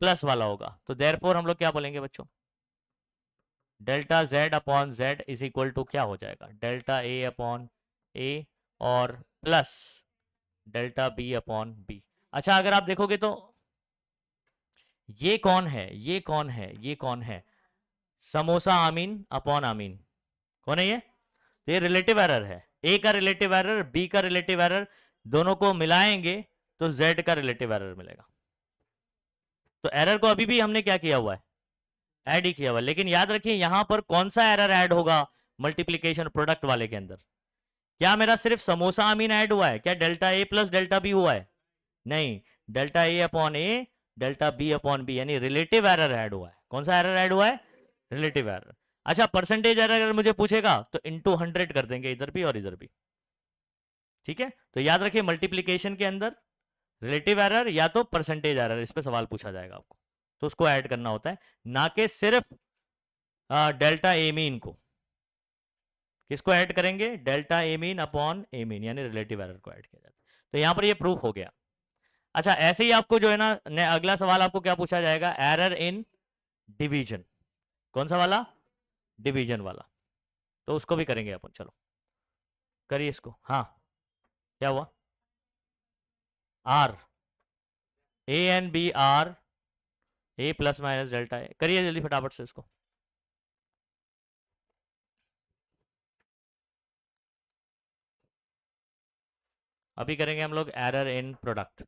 प्लस वाला होगा। तो देयरफॉर हम लोग क्या बोलेंगे बच्चों, delta Z upon Z is equal to क्या हो जाएगा, डेल्टा ए अपॉन ए और plus delta B upon B. अच्छा, अगर आप देखोगे तो ये कौन है, ये कौन है, ये कौन है, समोसा आमीन अपॉन आमीन, कौन है ये, तो ये रिलेटिव एरर है। ए का रिलेटिव एरर, बी का रिलेटिव एरर, दोनों को मिलाएंगे तो जेड का रिलेटिव एरर मिलेगा। तो एरर को अभी भी हमने क्या किया हुआ है, ऐड ही किया हुआ है। लेकिन याद रखिए यहां पर कौन सा एरर ऐड होगा, मल्टीप्लीकेशन प्रोडक्ट वाले के अंदर, क्या मेरा सिर्फ समोसा अमीन ऐड हुआ है, क्या delta A plus delta B हुआ है, नहीं, delta A upon A, delta B upon B, यानी रिलेटिव एरर ऐड हुआ है। कौन सा एरर ऐड हुआ है, रिलेटिव एरर। अच्छा, परसेंटेज एरर अगर मुझे पूछेगा तो इंटू 100 कर देंगे, इधर भी और इधर भी, ठीक है। तो याद रखिए मल्टीप्लीकेशन के अंदर रिलेटिव एरर या तो परसेंटेज एरर, इस पे सवाल पूछा जाएगा आपको, तो उसको ऐड करना होता है, ना कि सिर्फ डेल्टा ए मीन को। किसको ऐड करेंगे, delta A mean upon A mean, यानी रिलेटिव एरर को ऐड किया जाता है। तो यहां पर ये प्रूफ हो गया। अच्छा, ऐसे ही आपको जो है ना, अगला सवाल आपको क्या पूछा जाएगा, एरर इन डिवीजन, कौन सा वाला, डिवीजन वाला। तो उसको भी करेंगे अपन, चलो करिए इसको। हाँ, क्या हुआ, are, A and B are, A plus minus delta A, करिए जल्दी फटाफट से इसको। अभी करेंगे हम लोग error in product,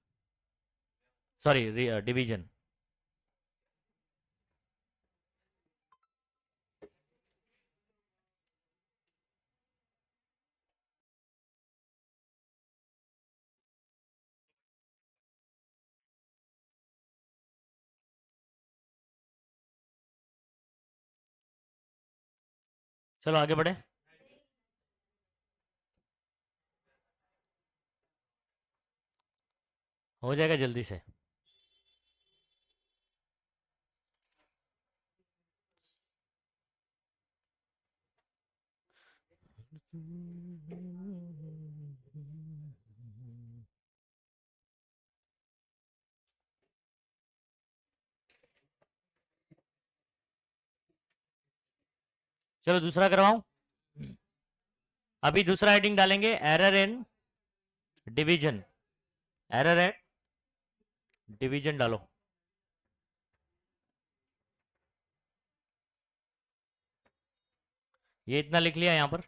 sorry division. चलो आगे बढ़े। हो जाएगा जल्दी से। चलो दूसरा करवाऊं। अभी दूसरा हेडिंग डालेंगे, एरर इन डिवीजन, एरर है डिवीजन डालो। ये इतना लिख लिया यहां पर।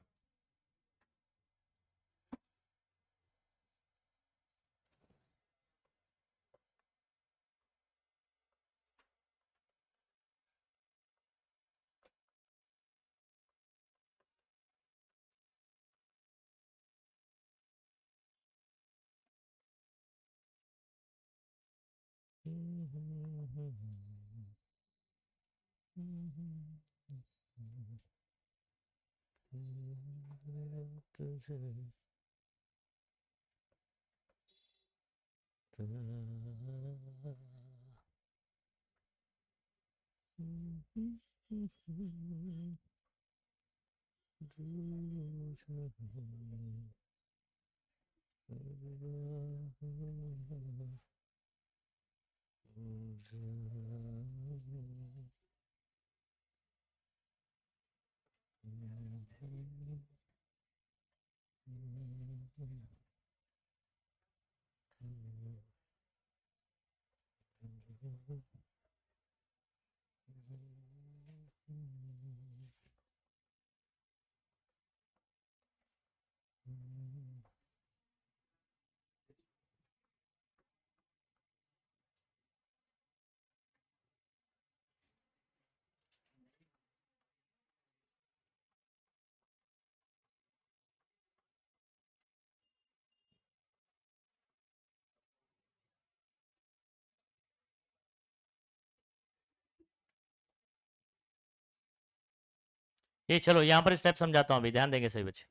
ये चलो यहाँ पर स्टेप समझाता हूँ, अभी ध्यान देंगे सही बच्चे।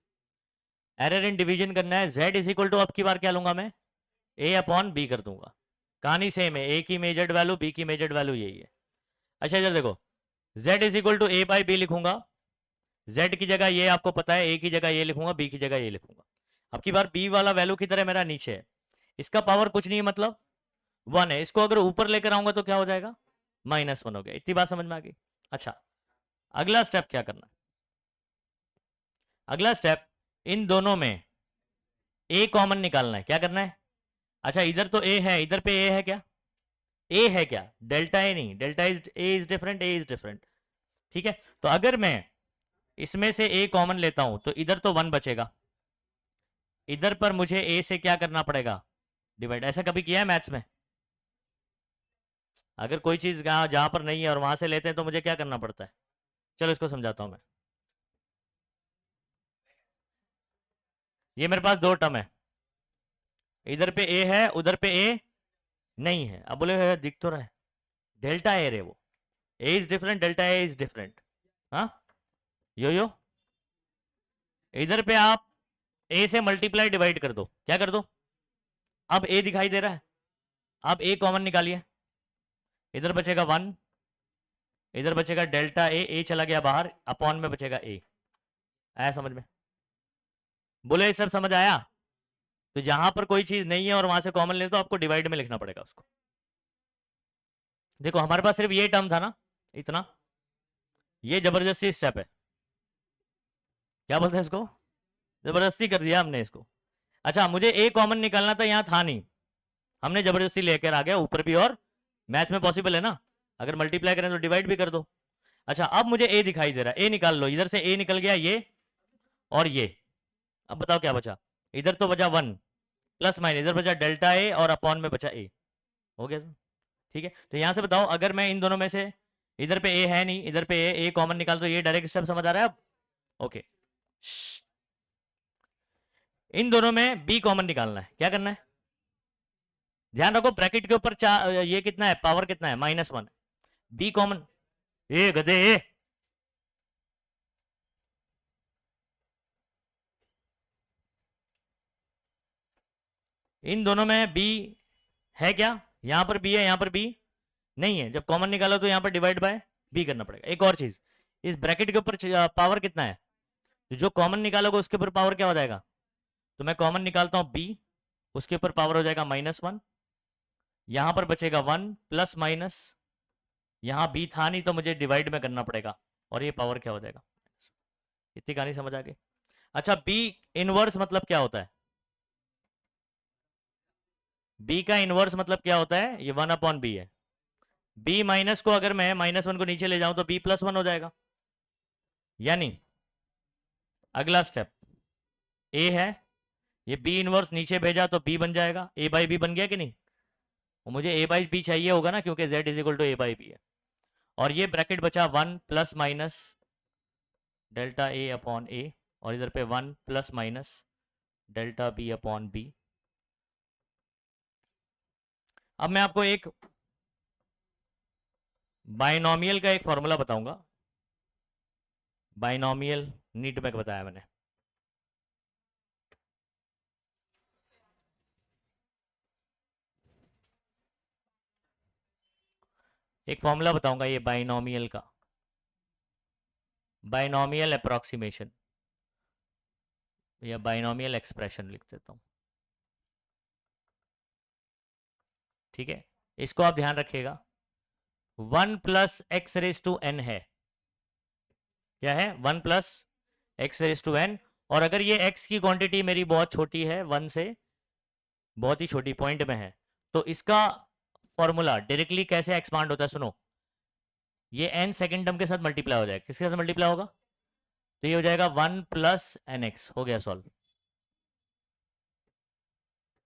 एरर इन डिवीजन करना है, z इज इक्वल टू अब की बार क्या लूंगा मैं, a अपॉन b कर दूंगा। कहानी सेम है, a की मेजर्ड वैल्यू b की मेजर्ड वैल्यू यही है। अच्छा इधर देखो, z is equal to a by B लिखूंगा, z की जगह ये आपको पता है, a की जगह ये लिखूंगा, b की जगह ये लिखूंगा। अब की बार b वाला वैल्यू की तरह मेरा नीचे है, इसका पावर कुछ नहीं है मतलब 1 है, इसको अगर ऊपर लेकर आऊंगा तो क्या हो जाएगा, -1 हो गया। इतनी बात समझ में आ गई। अच्छा अगला स्टेप क्या करना है, अगला स्टेप इन दोनों में a कॉमन निकालना है। क्या करना है, अच्छा इधर तो a है, इधर पे a है क्या, a है क्या, डेल्टा a नहीं, delta is a is different, a is different. ठीक है, तो अगर मैं इसमें से a कॉमन लेता हूं तो इधर तो 1 बचेगा, इधर पर मुझे a से क्या करना पड़ेगा, डिवाइड। ऐसा कभी किया है मैथ्स में, अगर कोई चीज जहां पर नहीं है और वहां से लेते हैं तो मुझे क्या करना पड़ता है। चलो इसको समझाता हूं मैं। ये मेरे पास दो टर्म है, इधर पे a है, उधर पे a नहीं है। अब बोले दिख तो रहा है, डेल्टा ए रे वो, a is different, delta A is different. हाँ यो इधर पे आप a से मल्टीप्लाई डिवाइड कर दो, क्या कर दो, अब a दिखाई दे रहा है, अब a कॉमन निकालिए, इधर बचेगा 1, इधर बचेगा डेल्टा ए चला गया बाहर, अपॉन में बचेगा a। आया समझ में, बोले ये सब समझ आया। तो जहां पर कोई चीज नहीं है और वहां से कॉमन ले तो आपको डिवाइड में लिखना पड़ेगा उसको। देखो हमारे पास सिर्फ ये टर्म था ना, इतना, ये जबरदस्ती स्टेप है, क्या बोलते हैं इसको, जबरदस्ती कर दिया हमने इसको। अच्छा मुझे a कॉमन निकालना था, यहां था नहीं, हमने जबरदस्ती लेकर आ गया ऊपर भी, और मैथ्स में पॉसिबल है ना, अगर मल्टीप्लाई करें तो डिवाइड भी कर दो। अच्छा अब मुझे a दिखाई दे रहा है, a निकाल लो, इधर से a निकल गया ये और ये। अब बताओ क्या बचा, इधर तो बचा 1 प्लस माइनस, इधर बचा डेल्टा ए और अपॉन में बचा a, हो गया। ठीक है, तो यहां से बताओ अगर मैं इन दोनों में से, इधर पे a है नहीं, इधर पे a कॉमन निकाल, तो ये डायरेक्ट स्टेप समझ आ रहा है अब। ओके, इन दोनों में b कॉमन निकालना है, क्या करना है, ध्यान रखो ब्रैकेट के ऊपर ये कितना है, पावर कितना है, -1, b कॉमन, ए गधे ए। इन दोनों में b है क्या, यहां पर b है, यहां पर b नहीं है, जब कॉमन निकालो तो यहां पर डिवाइड बाय b करना पड़ेगा। एक और चीज, इस ब्रैकेट के ऊपर पावर कितना है, तो जो कॉमन निकालोगे उसके ऊपर पावर क्या हो जाएगा, तो मैं कॉमन निकालता हूं b, उसके ऊपर पावर हो जाएगा -1, यहां पर बचेगा 1 प्लस माइनस, यहां b था नहीं तो मुझे डिवाइड में करना पड़ेगा, और ये पावर क्या हो जाएगा। इतनी कहानी समझ आ गई। अच्छा b इनवर्स मतलब क्या होता है, b का इनवर्स मतलब क्या होता है, ये 1/b है, b माइनस को अगर मैं -1 को नीचे ले जाऊं तो b +1 हो जाएगा, या नहीं, अगला स्टेप ए है, ये बी इनवर्स नीचे भेजा तो बी बन जाएगा, ए बाई बी बन गया कि नहीं, और मुझे ए बाई बी चाहिए होगा ना क्योंकि z is equal to A by B है। और ये ब्रैकेट बचा 1 plus minus delta A upon A, और इधर पे 1 plus minus delta B upon B. अब मैं आपको एक बाइनोमियल का एक फॉर्मूला बताऊंगा। बाइनोमियल नीट में बताया मैंने। एक फॉर्मूला बताऊंगा ये बाइनोमियल का, बाइनोमियल अप्रोक्सीमेशन या बाइनोमियल एक्सप्रेशन लिख देता हूं, ठीक है। इसको आप ध्यान रखिएगा, 1 plus X raise to N है, क्या है 1 plus X raise to N. और अगर ये x की क्वांटिटी मेरी बहुत छोटी है, 1 से बहुत ही छोटी पॉइंट में है, तो इसका फॉर्मूला डायरेक्टली कैसे एक्सपांड होता है सुनो, ये n सेकेंड टर्म के साथ मल्टीप्लाई हो जाएगा। किसके साथ मल्टीप्लाई होगा, तो ये हो जाएगा 1 प्लस एन एक्स, हो गया सॉल्व।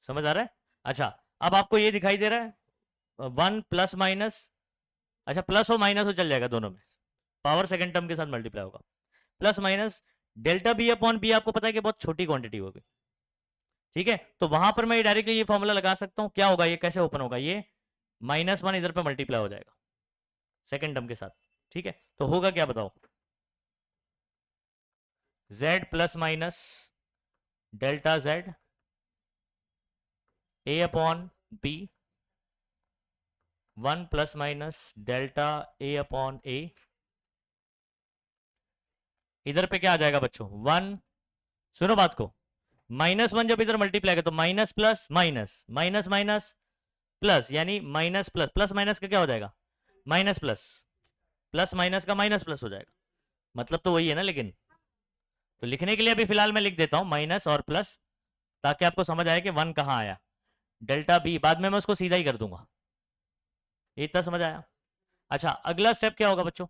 समझ आ रहा है? अच्छा अब आपको ये दिखाई दे रहा है 1 प्लस माइनस, अच्छा प्लस हो माइनस हो चल जाएगा दोनों में, पावर सेकेंड टर्म के साथ मल्टीप्लाई होगा, plus minus delta B upon B आपको पता है कि बहुत छोटी क्वांटिटी होगी, ठीक है। तो वहां पर मैं डायरेक्टली ये फॉर्मूला लगा सकता हूं, क्या होगा ये कैसे ओपन होगा, ये -1 इधर पे मल्टीप्लाई हो जाएगा सेकेंड टर्म के साथ, ठीक है। तो होगा क्या बताओ, z plus minus delta z a upon b, 1 plus minus delta a upon a, इधर पे क्या आ जाएगा बच्चों 1, सुनो बात को, -1 जब इधर मल्टीप्लाई कर तो minus plus minus minus minus plus, यानी माइनस प्लस, प्लस माइनस का क्या हो जाएगा माइनस प्लस, प्लस माइनस का माइनस प्लस हो जाएगा, मतलब तो वही है ना। लेकिन तो लिखने के लिए अभी फिलहाल मैं लिख देता हूं माइनस और प्लस, ताकि आपको समझ आए कि 1 कहां आया, डेल्टा बी बाद में मैं उसको सीधा ही कर दूंगा, ये इतना समझ आया। अच्छा अगला स्टेप क्या होगा बच्चों,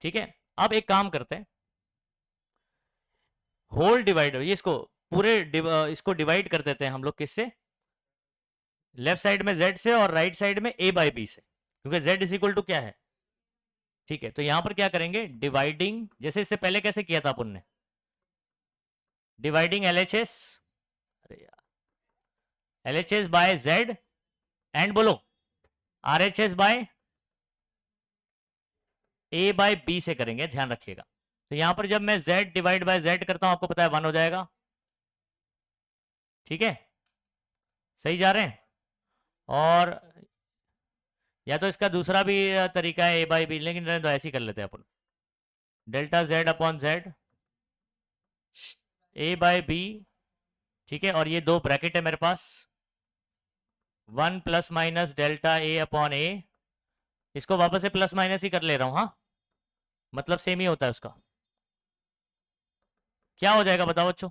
ठीक है। अब एक काम करते हैं, होल डिवाइडर, ये इसको पूरे इसको डिवाइड कर देते हैं हम लोग किससे, लेफ्ट साइड में z से और राइट साइड में a बाई बी से, क्योंकि z इज इक्वल टू क्या है, ठीक है। तो यहां पर क्या करेंगे डिवाइडिंग, जैसे इससे पहले कैसे किया था अपन ने, डिवाइडिंग LHS, अरे यार LHS बाय z एंड बोलो RHS by a by b से करेंगे, ध्यान रखिएगा। तो यहां पर जब मैं z डिवाइड बाय z करता हूं आपको पता है 1 हो जाएगा, ठीक है, सही जा रहे हैं। और या तो इसका दूसरा भी तरीका है a बाई बी, लेकिन तो ऐसे ही कर लेते हैं अपन, delta z upon z a by B, ठीक है। और ये दो ब्रैकेट है मेरे पास, 1 plus minus delta a upon a, इसको वापस से प्लस माइनस ही कर ले रहा हूं, हाँ मतलब सेम ही होता है उसका। क्या हो जाएगा बताओ बच्चों,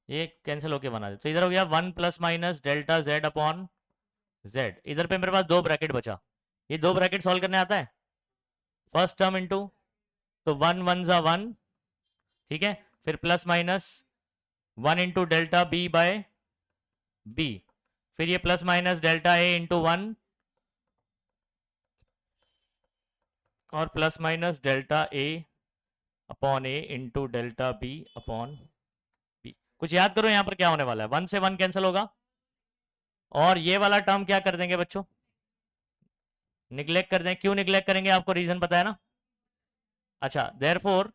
ये कैंसिल होके बना दे, तो इधर हो गया 1 plus minus delta z upon z, इधर पे मेरे पास दो ब्रैकेट बचा, ये दो ब्रैकेट सॉल्व करने आता है, फर्स्ट टर्म इनटू, तो 1 1 जा 1, ठीक है, फिर plus minus 1 into delta B by B, फिर ये plus minus delta A into 1 और plus minus delta A upon A into delta B upon B. कुछ याद करो यहां पर क्या होने वाला है, 1 से 1 कैंसिल होगा, और ये वाला टर्म क्या कर देंगे बच्चों, निग्लेक्ट कर दें। क्यों निग्लेक्ट करेंगे आपको रीजन पता है ना। अच्छा देयरफॉर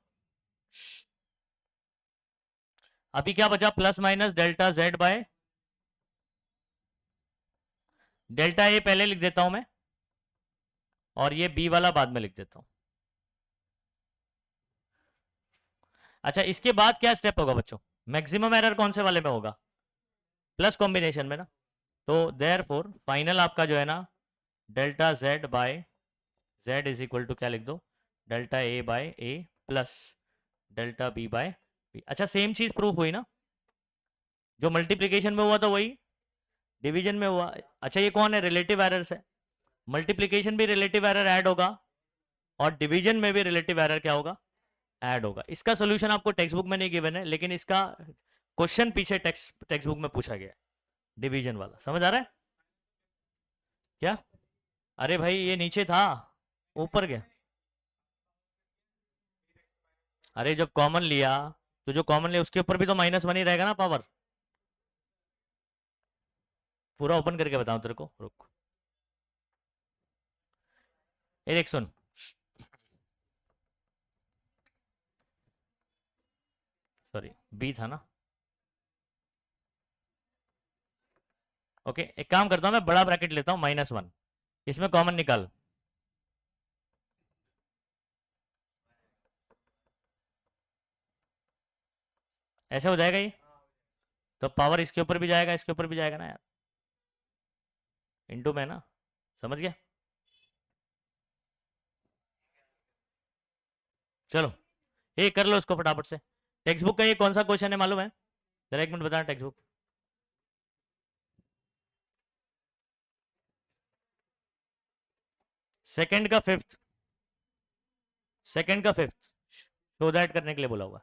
अभी क्या बचा, plus minus delta z by delta A पहले लिख देता हूं मैं, और ये b वाला बाद में लिख देता हूं। अच्छा इसके बाद क्या स्टेप होगा बच्चों, मैक्सिमम एरर कौन से वाले में होगा, प्लस कॉम्बिनेशन में ना। तो देयरफॉर फाइनल आपका जो है ना delta z by z is equal to क्या लिख दो, delta a by a plus delta b by b। अच्छा सेम चीज प्रूफ हुई ना, जो मल्टीप्लीकेशन में हुआ था वही डिवीजन में हुआ। अच्छा ये कौन है, रिलेटिव एरर्स है, मल्टीप्लीकेशन भी रिलेटिव एरर ऐड होगा और डिवीजन में भी रिलेटिव एरर क्या होगा, ऐड होगा। इसका सोल्यूशन आपको टेक्स्ट बुक में नहीं गिवन है, लेकिन इसका क्वेश्चन पीछे टेक्स्ट बुक में पूछा गया है, डिवीजन वाला। समझ आ रहा है क्या? अरे भाई ये नीचे था, ऊपर गया। अरे जब कॉमन लिया तो जो कॉमन लिया उसके ऊपर भी तो -1 ही रहेगा ना पावर। पूरा ओपन करके बताऊं तेरे को, रुक। ये देख सुन, सॉरी बी था ना। ओके एक काम करता हूं, मैं बड़ा ब्रैकेट लेता हूं -1, इसमें कॉमन निकाल। ऐसे हो जाएगा ये, तो पावर इसके ऊपर भी जाएगा, इसके ऊपर भी जाएगा ना यार, इंटू में ना। समझ गया? चलो ये कर लो इसको फटाफट से। टेक्स्ट बुक का ये कौन सा क्वेश्चन है मालूम है? जरा एक मिनट बताना, टेक्स्ट बुक सेकंड का फिफ्थ, सेकंड का फिफ्थ शो दैट करने के लिए बोला हुआ।